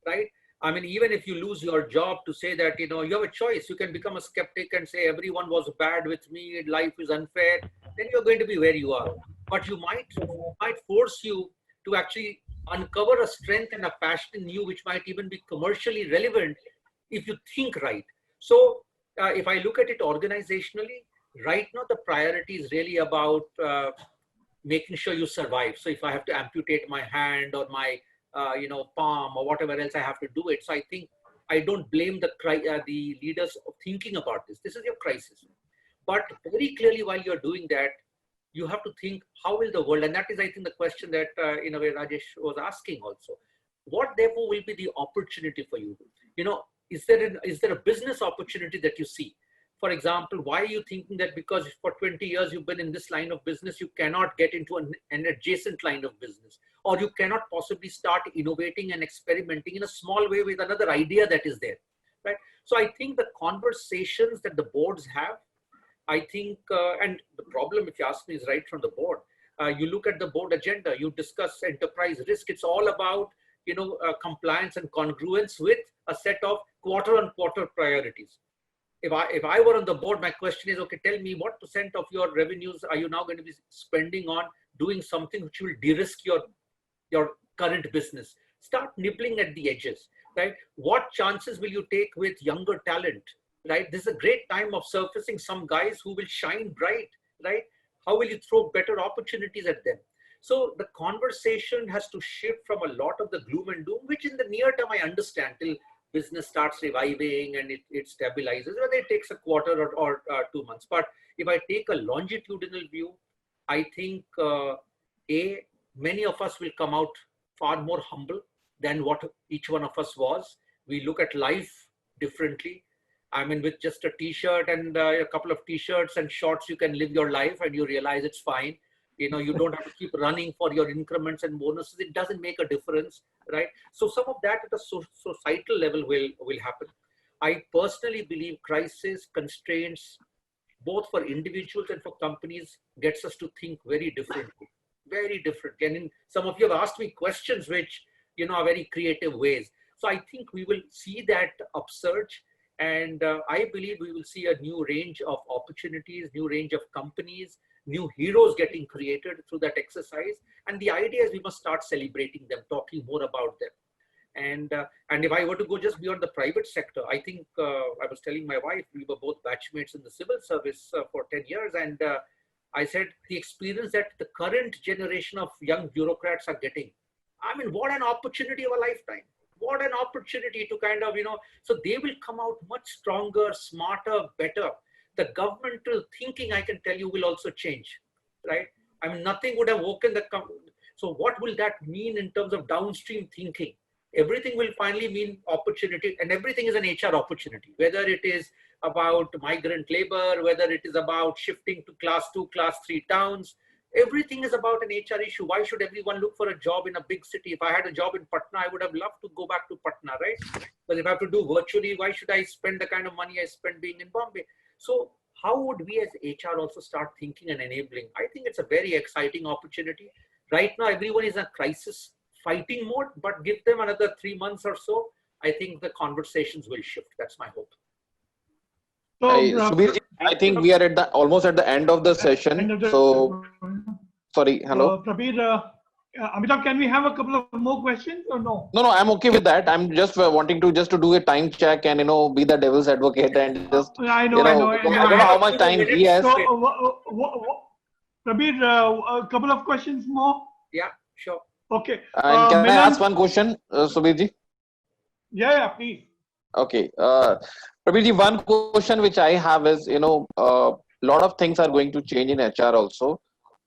right? I mean, even if you lose your job, to say that, you have a choice. You can become a skeptic and say, everyone was bad with me, life is unfair. Then you're going to be where you are. But you might force you to actually uncover a strength and a passion in you, which might even be commercially relevant if you think right. So if I look at it organizationally, right now the priority is really about making sure you survive. So if I have to amputate my hand or my palm or whatever else, I have to do it. So I think I don't blame the leaders of thinking about this. This is your crisis. But very clearly, while you're doing that, you have to think, how will the world, and that is, I think, the question that in a way Rajesh was asking also. What therefore will be the opportunity for you? Is there a business opportunity that you see? For example, why are you thinking that because for 20 years you've been in this line of business, you cannot get into an adjacent line of business, or you cannot possibly start innovating and experimenting in a small way with another idea that is there, right? So I think the conversations that the boards have, I think, and the problem, if you ask me, is right from the board. You look at the board agenda, you discuss enterprise risk. It's all about, compliance and congruence with a set of quarter-on-quarter priorities. If I were on the board, my question is, okay, tell me what % of your revenues are you now going to be spending on doing something which will de-risk your current business? Start nibbling at the edges, right? What chances will you take with younger talent, right? This is a great time of surfacing some guys who will shine bright, right? How will you throw better opportunities at them? So the conversation has to shift from a lot of the gloom and doom, which in the near term I understand, till business starts reviving and it stabilizes, whether it takes a quarter or 2 months. But if I take a longitudinal view, I think many of us will come out far more humble than what each one of us was. We look at life differently. I mean, with just a t-shirt and a couple of t-shirts and shorts, you can live your life and you realize it's fine. You don't have to keep running for your increments and bonuses. It doesn't make a difference, right? So some of that at a societal level will happen. I personally believe crisis, constraints, both for individuals and for companies, gets us to think very differently, very different. And some of you have asked me questions which, are very creative ways. So I think we will see that upsurge. And I believe we will see a new range of opportunities, new range of companies, new heroes getting created through that exercise. And the idea is we must start celebrating them, talking more about them. And if I were to go just beyond the private sector, I think I was telling my wife, we were both batchmates in the civil service for 10 years. And I said, the experience that the current generation of young bureaucrats are getting, I mean, what an opportunity of a lifetime. What an opportunity to kind of, so they will come out much stronger, smarter, better. The governmental thinking, I can tell you, will also change, right? I mean, nothing would have woken the company. So what will that mean in terms of downstream thinking? Everything will finally mean opportunity, and everything is an HR opportunity, whether it is about migrant labor, whether it is about shifting to class 2, class 3 towns. Everything is about an HR issue. Why should everyone look for a job in a big city? If I had a job in Patna, I would have loved to go back to Patna, right? But if I have to do virtually, why should I spend the kind of money I spend being in Bombay? So how would we as HR also start thinking and enabling? I think it's a very exciting opportunity. Right now, everyone is in a crisis fighting mode, but give them another 3 months or so. I think the conversations will shift. That's my hope. So, Subirji, I think we are almost at the end of the session. Sorry, hello. Prabir, Amitabh, can we have a couple of more questions or no? No, I'm okay with that. I'm just wanting to do a time check and be the devil's advocate and just I know, I know, I because know. I don't I know how know. much time he has. So, Prabir, a couple of questions more. Yeah, sure. Okay. And can I Milan, ask one question, Subirji? yeah, please. Okay. Prabirji, one question which I have is, lot of things are going to change in HR also.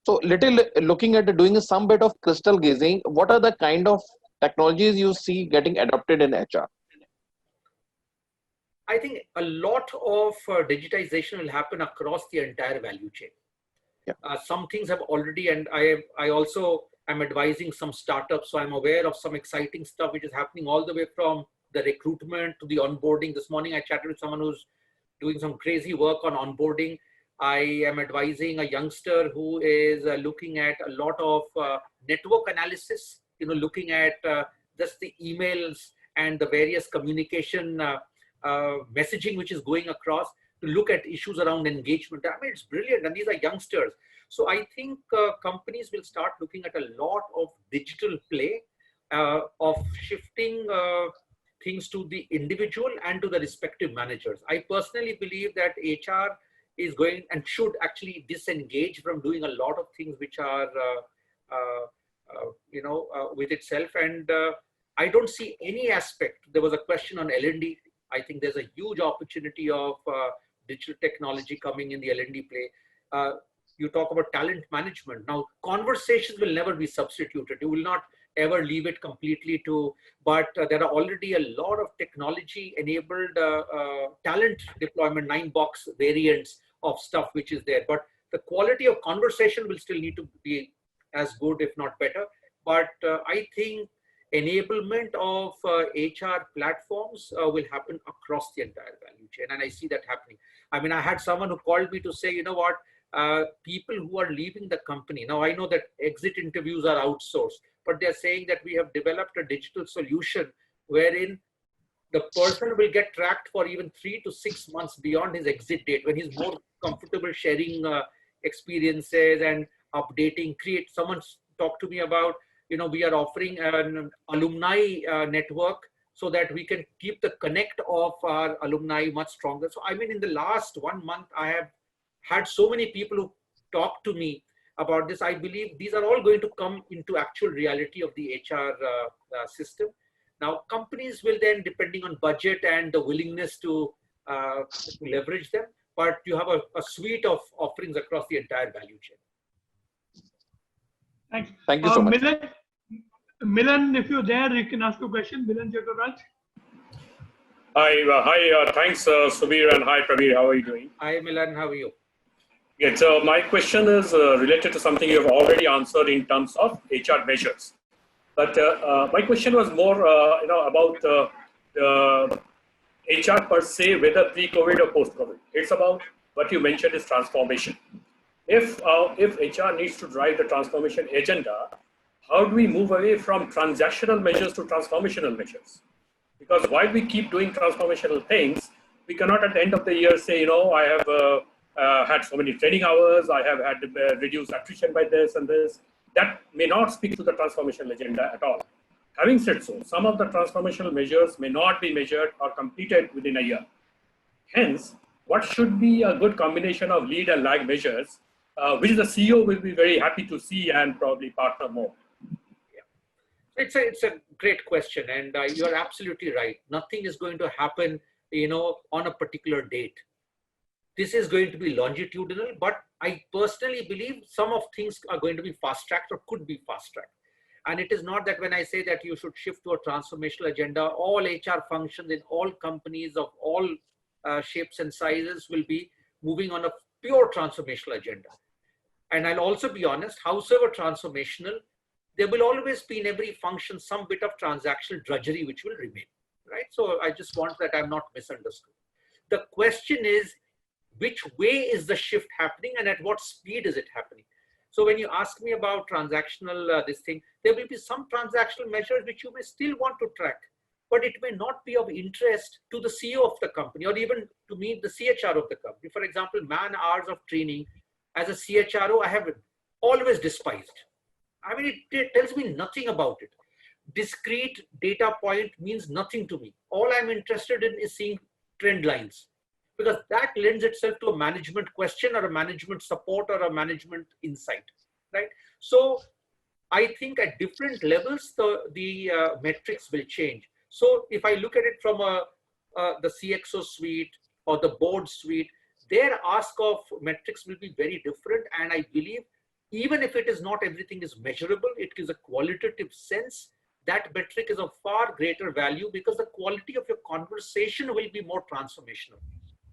So, little looking at doing some bit of crystal gazing, what are the kind of technologies you see getting adopted in HR? I think a lot of digitization will happen across the entire value chain. Yeah. Some things have already, and I also am advising some startups, so I'm aware of some exciting stuff which is happening all the way from the recruitment to the onboarding. This morning I chatted with someone who's doing some crazy work on onboarding. I am advising a youngster who is looking at a lot of network analysis, looking at just the emails and the various communication messaging which is going across to look at issues around engagement. I mean, it's brilliant, and these are youngsters. So I think companies will start looking at a lot of digital play, of shifting things to the individual and to the respective managers. I personally believe that HR is going and should actually disengage from doing a lot of things which are, with itself. And I don't see any aspect. There was a question on L&D. I think there's a huge opportunity of digital technology coming in the L&D play. You talk about talent management. Now, conversations will never be substituted. You will not ever leave it completely to, but there are already a lot of technology-enabled talent deployment, 9-box variants of stuff which is there. But the quality of conversation will still need to be as good, if not better. But I think enablement of HR platforms will happen across the entire value chain. And I see that happening. I mean, I had someone who called me to say, you know what, people who are leaving the company. Now, I know that exit interviews are outsourced, but they're saying that we have developed a digital solution wherein the person will get tracked for even 3 to 6 months beyond his exit date, when he's more comfortable sharing experiences and updating. Someone talked to me about, we are offering an alumni network so that we can keep the connect of our alumni much stronger. So, I mean, in the last 1 month, I have had so many people who talk to me about this. I believe these are all going to come into actual reality of the HR system. Now, companies will then, depending on budget and the willingness to leverage them, but you have a suite of offerings across the entire value chain. Thanks. Thank you so much. Milan, if you're there, you can ask a question. Milan Chakravarti. Hi, thanks, Subir, and hi, Prabir. How are you doing? Hi, Milan. How are you? Yeah, so my question is related to something you have already answered in terms of HR measures. But my question was more, about HR per se, whether pre-COVID or post-COVID. It's about what you mentioned is transformation. If HR needs to drive the transformation agenda, how do we move away from transactional measures to transformational measures? Because while we keep doing transformational things, we cannot at the end of the year say, I have had so many training hours, I have had reduced attrition by this and this. That may not speak to the transformational agenda at all. Having said so, some of the transformational measures may not be measured or completed within a year. Hence, what should be a good combination of lead and lag measures, which the CEO will be very happy to see and probably partner more? It's a great question, and you are absolutely right. Nothing is going to happen, on a particular date. This is going to be longitudinal, but I personally believe some of things are going to be fast-tracked or could be fast-tracked. And it is not that when I say that you should shift to a transformational agenda, all HR functions in all companies of all shapes and sizes will be moving on a pure transformational agenda. And I'll also be honest, howsoever transformational, there will always be in every function some bit of transactional drudgery which will remain, right? So I just want that I'm not misunderstood. The question is, which way is the shift happening and at what speed is it happening? So when you ask me about transactional this thing, there will be some transactional measures which you may still want to track, but it may not be of interest to the CEO of the company or even to me, the CHRO of the company. For example, man hours of training as a CHRO, I have always despised. I mean, it tells me nothing about it. Discrete data point means nothing to me. All I'm interested in is seeing trend lines, because that lends itself to a management question or a management support or a management insight, right? So I think at different levels, the metrics will change. So if I look at it from the CXO suite or the board suite, their ask of metrics will be very different. And I believe even if it is not everything is measurable, it gives a qualitative sense. That metric is of far greater value because the quality of your conversation will be more transformational.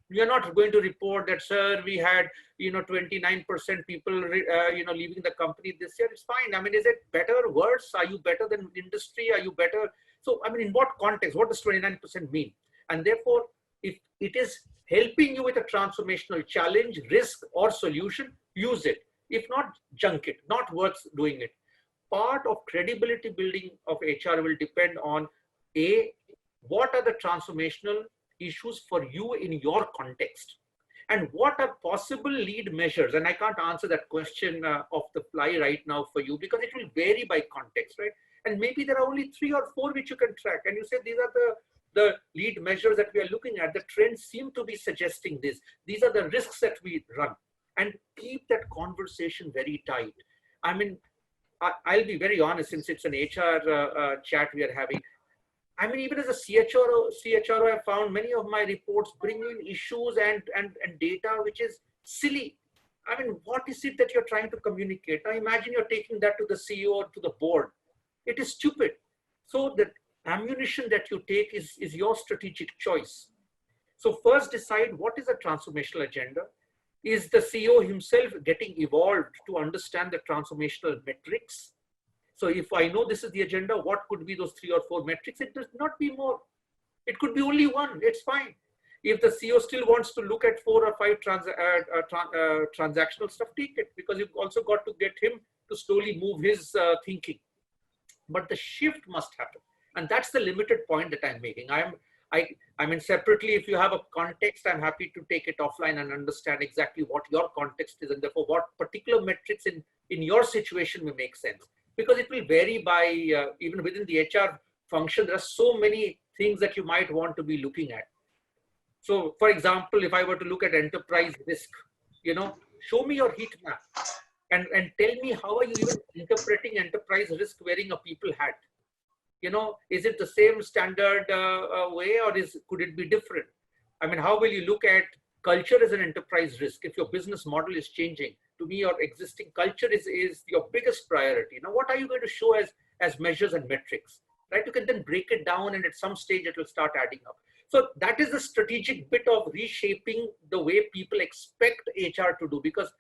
You're not going to report that, sir, we had 29% people leaving the company this year. It's fine. I mean, is it better, worse? Are you better than industry? Are you better? So I mean, in what context? What does 29% mean? And therefore, if it is helping you with a transformational challenge, risk, or solution, use it. If not, junk it. Not worth doing it. Part of credibility building of HR will depend on what are the transformational issues for you in your context, and what are possible lead measures. And I can't answer that question off the fly right now for you, because it will vary by context, right? And maybe there are only 3 or 4 which you can track, and you say these are the lead measures that we are looking at. The trends seem to be suggesting this. These are the risks that we run, and keep that conversation very tight. I mean, I'll be very honest, since it's an HR chat we are having. I mean, even as a CHRO, I found many of my reports bring in issues and data which is silly. I mean, what is it that you're trying to communicate? Now imagine you're taking that to the CEO or to the board. It is stupid. So the ammunition that you take is your strategic choice. So first decide what is a transformational agenda. Is the CEO himself getting evolved to understand the transformational metrics? So if I know this is the agenda, what could be those 3 or 4 metrics? It does not be more. It could be only one. It's fine. If the CEO still wants to look at 4 or 5 transactional stuff, take it, because you've also got to get him to slowly move his thinking. But the shift must happen. And that's the limited point that I'm making. I mean, separately, if you have a context, I'm happy to take it offline and understand exactly what your context is, and therefore what particular metrics in your situation will make sense. Because it will vary by, even within the HR function, there are so many things that you might want to be looking at. So for example, if I were to look at enterprise risk, show me your heat map and tell me how are you even interpreting enterprise risk wearing a people hat? Is it the same standard way, or could it be different? I mean, how will you look at culture as an enterprise risk if your business model is changing? To me, your existing culture is your biggest priority. Now, what are you going to show as measures and metrics, right? You can then break it down, and at some stage it will start adding up. So that is the strategic bit of reshaping the way people expect HR to do, because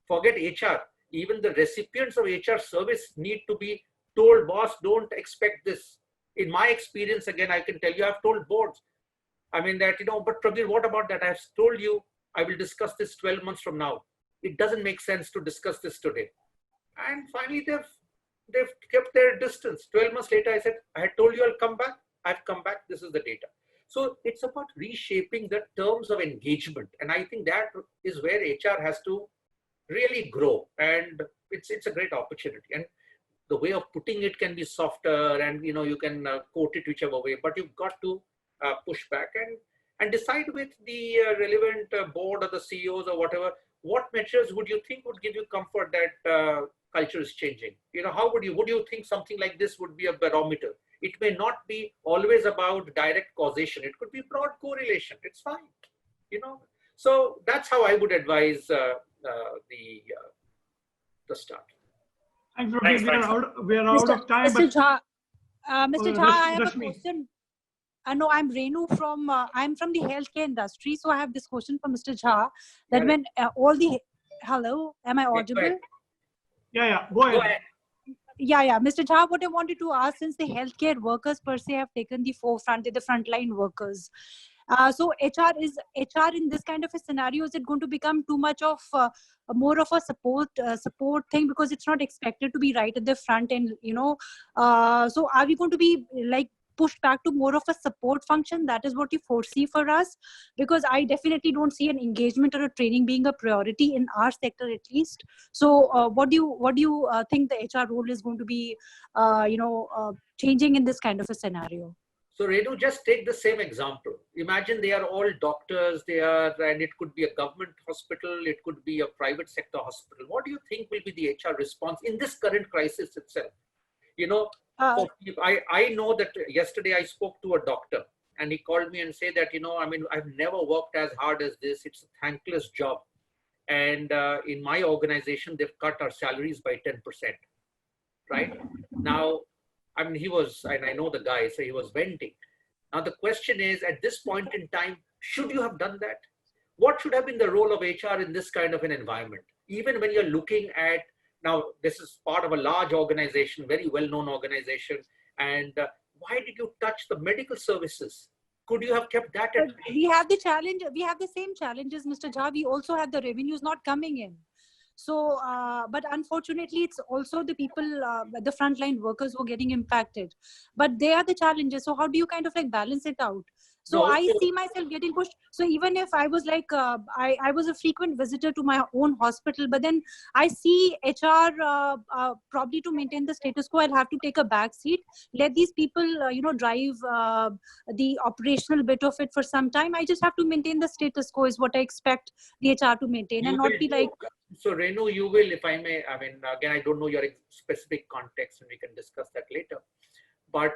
forget HR, even the recipients of HR service need to be told, boss, don't expect this. In my experience, again, I can tell you, I've told boards, I mean that, but Prabir, what about that? I've told you, I will discuss this 12 months from now. It doesn't make sense to discuss this today. And finally, they've kept their distance. 12 months later, I said, I had told you I'll come back. I've come back. This is the data. So it's about reshaping the terms of engagement. And I think that is where HR has to really grow. And it's a great opportunity. And the way of putting it can be softer, and you can quote it whichever way, but you've got to push back and decide with the relevant board or the CEOs or whatever, what measures would you think would give you comfort that culture is changing? How would you think something like this would be a barometer? It may not be always about direct causation. It could be broad correlation. It's fine, So that's how I would advise the start. Thanks, Prabir. We are out of time. Mr. Jha, Mr. Jha, I have a Rashmi. question. No, I'm Renu I'm from the healthcare industry. So I have this question for Mr. Jha, that when hello, am I audible? Yeah, go ahead. Yeah. Mr. Jha, what I wanted to ask, since the healthcare workers per se have taken the forefront, they're the frontline workers. So HR in this kind of a scenario, is it going to become too much of more of a support thing, because it's not expected to be right at the front end, so are we going to be like pushed back to more of a support function? That is what you foresee for us? Because I definitely don't see an engagement or a training being a priority in our sector, at least. So what do you think the HR role is going to be, changing in this kind of a scenario? So Renu, just take the same example. Imagine they are all doctors, and it could be a government hospital, it could be a private sector hospital. What do you think will be the HR response in this current crisis itself? I know that yesterday I spoke to a doctor and he called me and said that, I've never worked as hard as this. It's a thankless job. And in my organization, they've cut our salaries by 10%, right? Now, he was, and I know the guy, so he was venting. Now, the question is, at this point in time, should you have done that? What should have been the role of HR in this kind of an environment? Even when you're looking at, now, this is part of a large organization, very well-known organization. And why did you touch the medical services? Could you have kept that at bay? We have the challenge. We have the same challenges, Mr. Jha. We also have the revenues not coming in. So, but unfortunately, it's also the people, the frontline workers who are getting impacted. But they are the challenges. So how do you kind of like balance it out? So I see myself getting pushed. So even if I was like, I was a frequent visitor to my own hospital, but then I see HR probably to maintain the status quo, I'll have to take a back seat, let these people, drive the operational bit of it for some time. I just have to maintain the status quo is what I expect the HR to maintain and not be like. So Renu, you will, if I may, again, I don't know your specific context and we can discuss that later. But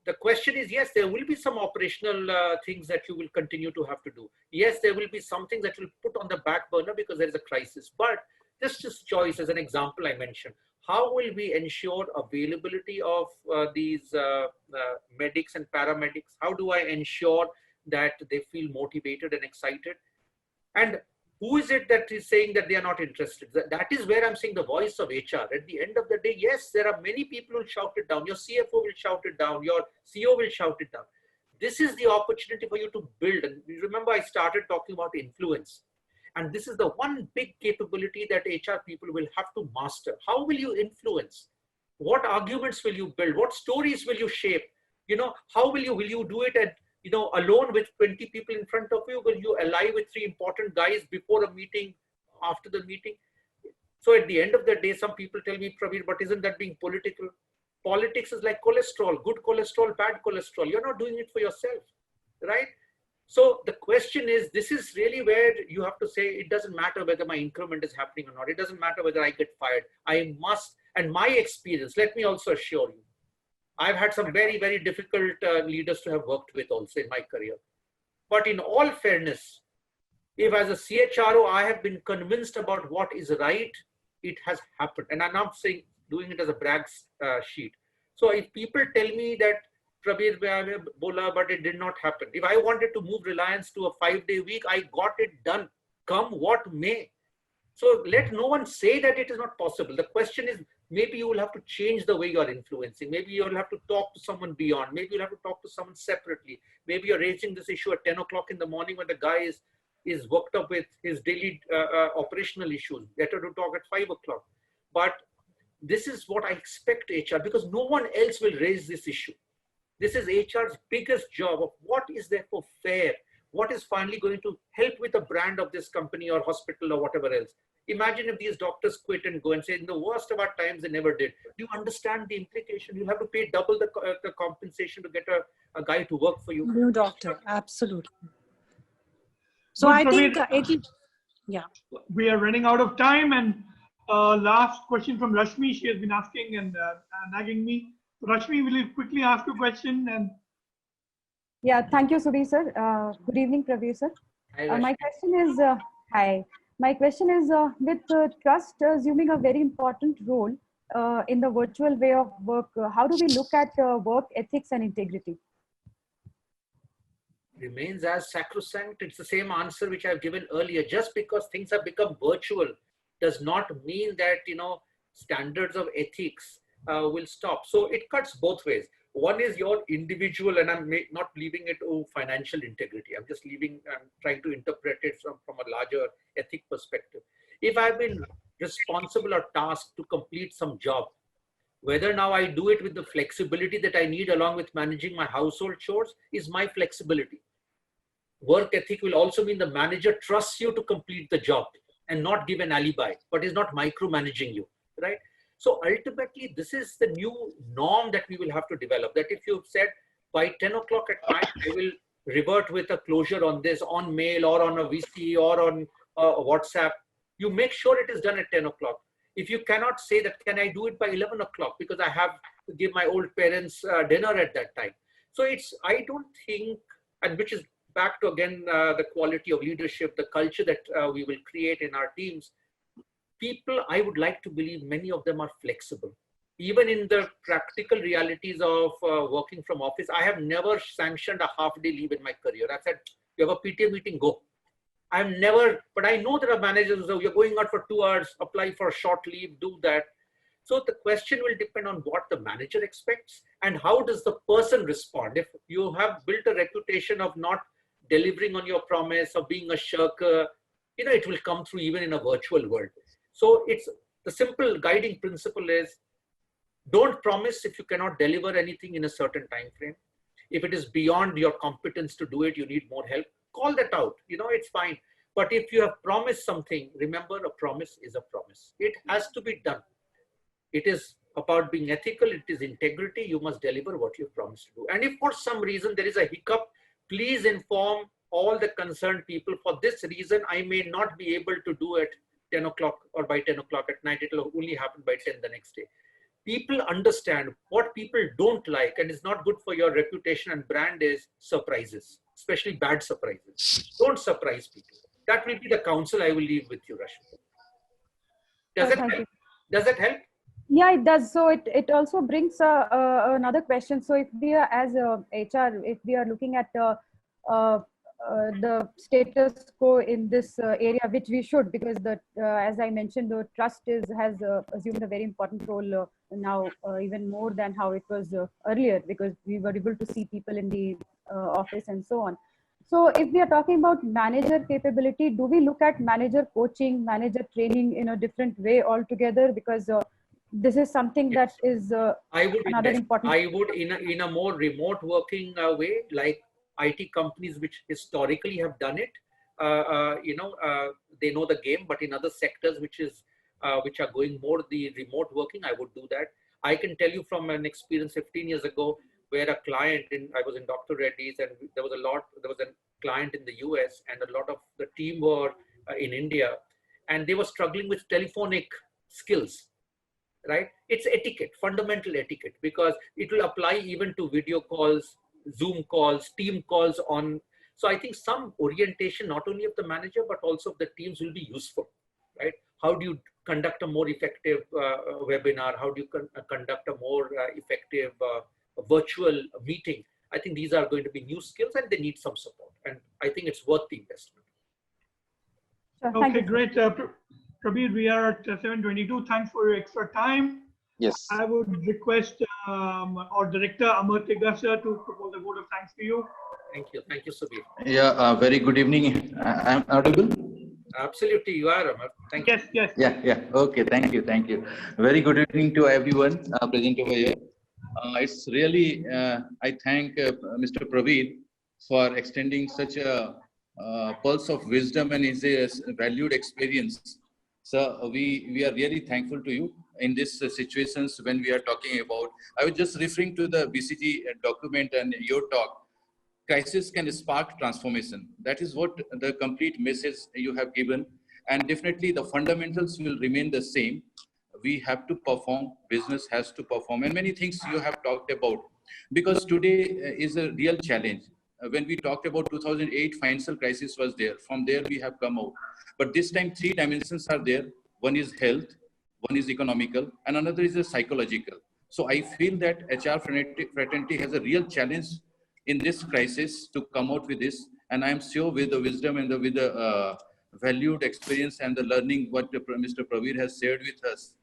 the question is, yes, there will be some operational things that you will continue to have to do. Yes, there will be some things that you'll put on the back burner because there is a crisis. But this choice, as an example I mentioned, how will we ensure availability of these medics and paramedics? How do I ensure that they feel motivated and excited? And who is it that is saying that they are not interested? That is where I'm saying the voice of HR. At the end of the day, yes, there are many people who will shout it down. Your CFO will shout it down. Your CEO will shout it down. This is the opportunity for you to build. And remember, I started talking about influence. And this is the one big capability that HR people will have to master. How will you influence? What arguments will you build? What stories will you shape? How will you do it at alone with 20 people in front of you? Will you ally with 3 important guys before a meeting, after the meeting? So at the end of the day, some people tell me, Prabir, but isn't that being political? Politics is like cholesterol, good cholesterol, bad cholesterol. You're not doing it for yourself, right? So the question is, this is really where you have to say, it doesn't matter whether my increment is happening or not. It doesn't matter whether I get fired. I must, and my experience, let me also assure you, I've had some very, very difficult leaders to have worked with also in my career. But in all fairness, if as a CHRO, I have been convinced about what is right, it has happened. And I'm not saying doing it as a brag sheet. So if people tell me that, Prabir, bola, but it did not happen. If I wanted to move Reliance to a 5-day week, I got it done, come what may. So let no one say that it is not possible. The question is, maybe you will have to change the way you are influencing. Maybe you will have to talk to someone beyond. Maybe you'll have to talk to someone separately. Maybe you're raising this issue at 10 o'clock in the morning when the guy is worked up with his daily operational issues. Better to talk at 5 o'clock. But this is what I expect HR, because no one else will raise this issue. This is HR's biggest job of what is therefore fair, what is finally going to help with the brand of this company or hospital or whatever else. Imagine if these doctors quit and go and say, in the worst of our times, they never did. Do you understand the implication? You have to pay double the compensation to get a guy to work for you. New doctor, absolutely. So Good, I think, Prabir. Yeah. We are running out of time, and last question from Rashmi. She has been asking and nagging me. So Rashmi, will you quickly ask a question? And yeah, thank you, Sudhi sir. Good evening, Prabir sir. Hi, My question is, hi. My question is, with trust assuming a very important role in the virtual way of work, how do we look at work ethics and integrity? Remains as sacrosanct. It's the same answer which I've given earlier. Just because things have become virtual does not mean that, standards of ethics will stop. So it cuts both ways. One is your individual, and I'm not leaving it to financial integrity. I'm trying to interpret it from a larger ethic perspective. If I've been responsible or tasked to complete some job, Whether now I do it with the flexibility that I need along with managing my household chores is my flexibility. Work ethic will also mean the manager trusts you to complete the job and not give an alibi, but is not micromanaging you, right? So ultimately, this is the new norm that we will have to develop, that if you've said by 10 o'clock at night, I will revert with a closure on this, on mail or on a VC or on WhatsApp, you make sure it is done at 10 o'clock. If you cannot say that, can I do it by 11 o'clock because I have to give my old parents dinner at that time. So it's, I don't think, and which is back to again, the quality of leadership, the culture that we will create in our teams. People, I would like to believe many of them are flexible. Even in the practical realities of working from office, I have never sanctioned a half-day leave in my career. I said, you have a PTA meeting, go. I've never, but I know there are managers who say, you're going out for 2 hours, apply for a short leave, do that. So the question will depend on what the manager expects and how does the person respond. If you have built a reputation of not delivering on your promise of being a shirker, you know, it will come through even in a virtual world. So it's the simple guiding principle is don't promise if you cannot deliver anything in a certain time frame. If it is beyond your competence to do it, you need more help, call that out. You know, it's fine. But if you have promised something, remember a promise is a promise. It has to be done. It is about being ethical. It is integrity. You must deliver what you've promised to do. And if for some reason there is a hiccup, please inform all the concerned people. For this reason, I may not be able to do it 10 o'clock or by 10 o'clock at night. It will only happen by 10 the next day. People understand what people don't like and is not good for your reputation and brand is surprises, especially bad surprises. Don't surprise people. That will be the counsel I will leave with you, Rashmi. Does it help? Does that help? Yeah, it does. So it also brings another question. So if we are as HR, if we are looking at the status quo in this area, which we should, because the as I mentioned, the trust has assumed a very important role now, even more than how it was earlier, because we were able to see people in the office and so on. So if we are talking about manager capability, do we look at manager coaching, manager training in a different way altogether? Because this is something that is I would another important. I would in a more remote working way, like IT companies which historically have done it. They know the game, but in other sectors which are going more the remote working, I would do that. I can tell you from an experience 15 years ago, where a client I was in Dr. Reddy's, and there was a client in the US, and a lot of the team were in India, and they were struggling with telephonic skills. Right? It's etiquette, fundamental etiquette, because it will apply even to video calls, Zoom calls, team calls on. So I think some orientation, not only of the manager, but also of the teams will be useful, right? How do you conduct a more effective webinar? How do you conduct a more effective virtual meeting? I think these are going to be new skills and they need some support. And I think it's worth the investment. Okay, great. Prabir, we are at 7:22. Thanks for your extra time. Yes. I would request our director, Amar Tegasha, to propose a vote of thanks to you. Thank you. Thank you, Subir. Yeah, very good evening. I'm audible? Absolutely, you are, Amar. Thank you. Yes. Yeah. Okay, thank you. Very good evening to everyone present over here. It's really, I thank Mr. Prabir for extending such a pulse of wisdom and his valued experience. So we are really thankful to you in these situations when we are talking about. I was just referring to the BCG document and your talk. Crisis can spark transformation. That is what the complete message you have given. And definitely the fundamentals will remain the same. We have to perform, business has to perform, and many things you have talked about. Because today is a real challenge. When we talked about 2008 financial crisis was there. From there we have come out. But this time 3 dimensions are there. One is health, one is economical, and another is a psychological. So I feel that HR fraternity has a real challenge in this crisis to come out with this. And I am sure with the wisdom and with the valued experience and the learning what Mr. Prabir has shared with us,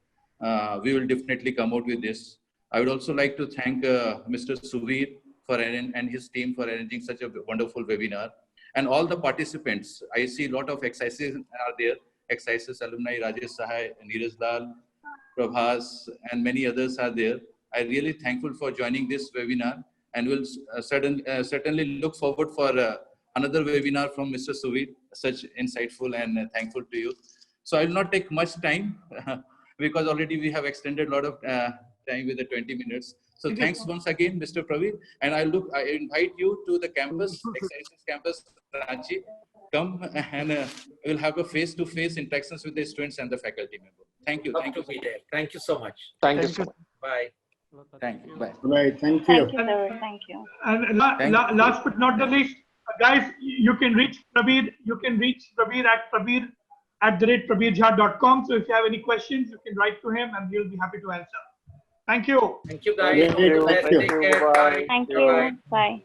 we will definitely come out with this. I would also like to thank Mr. Subir and his team for arranging such a wonderful webinar. And all the participants, I see a lot of exercises are there. Exercises alumni, Rajesh Sahai, Neeraj Lal, Prabhas, and many others are there. I'm really thankful for joining this webinar, and will certainly look forward for another webinar from Mr. Suvir, such insightful and thankful to you. So I will not take much time because already we have extended a lot of time with the 20 minutes. So thanks once again, Mr. Prabir. And I invite you to the campus, Excises campus, Ranchi. Come and we'll have a face-to-face interactions with the students and the faculty member. Thank you. Love to be there. Thank you so much. Thank you so much. Bye. Thank you. Bye. Right. Thank you. Thank you, sir. Thank you. And last but not the least, guys, you can reach Prabir. You can reach Prabir at prabir@prabirjha.com. So if you have any questions, you can write to him, and he'll be happy to answer. Thank you. Thank you, guys. All the best. Take care. Bye. Thank you. Bye.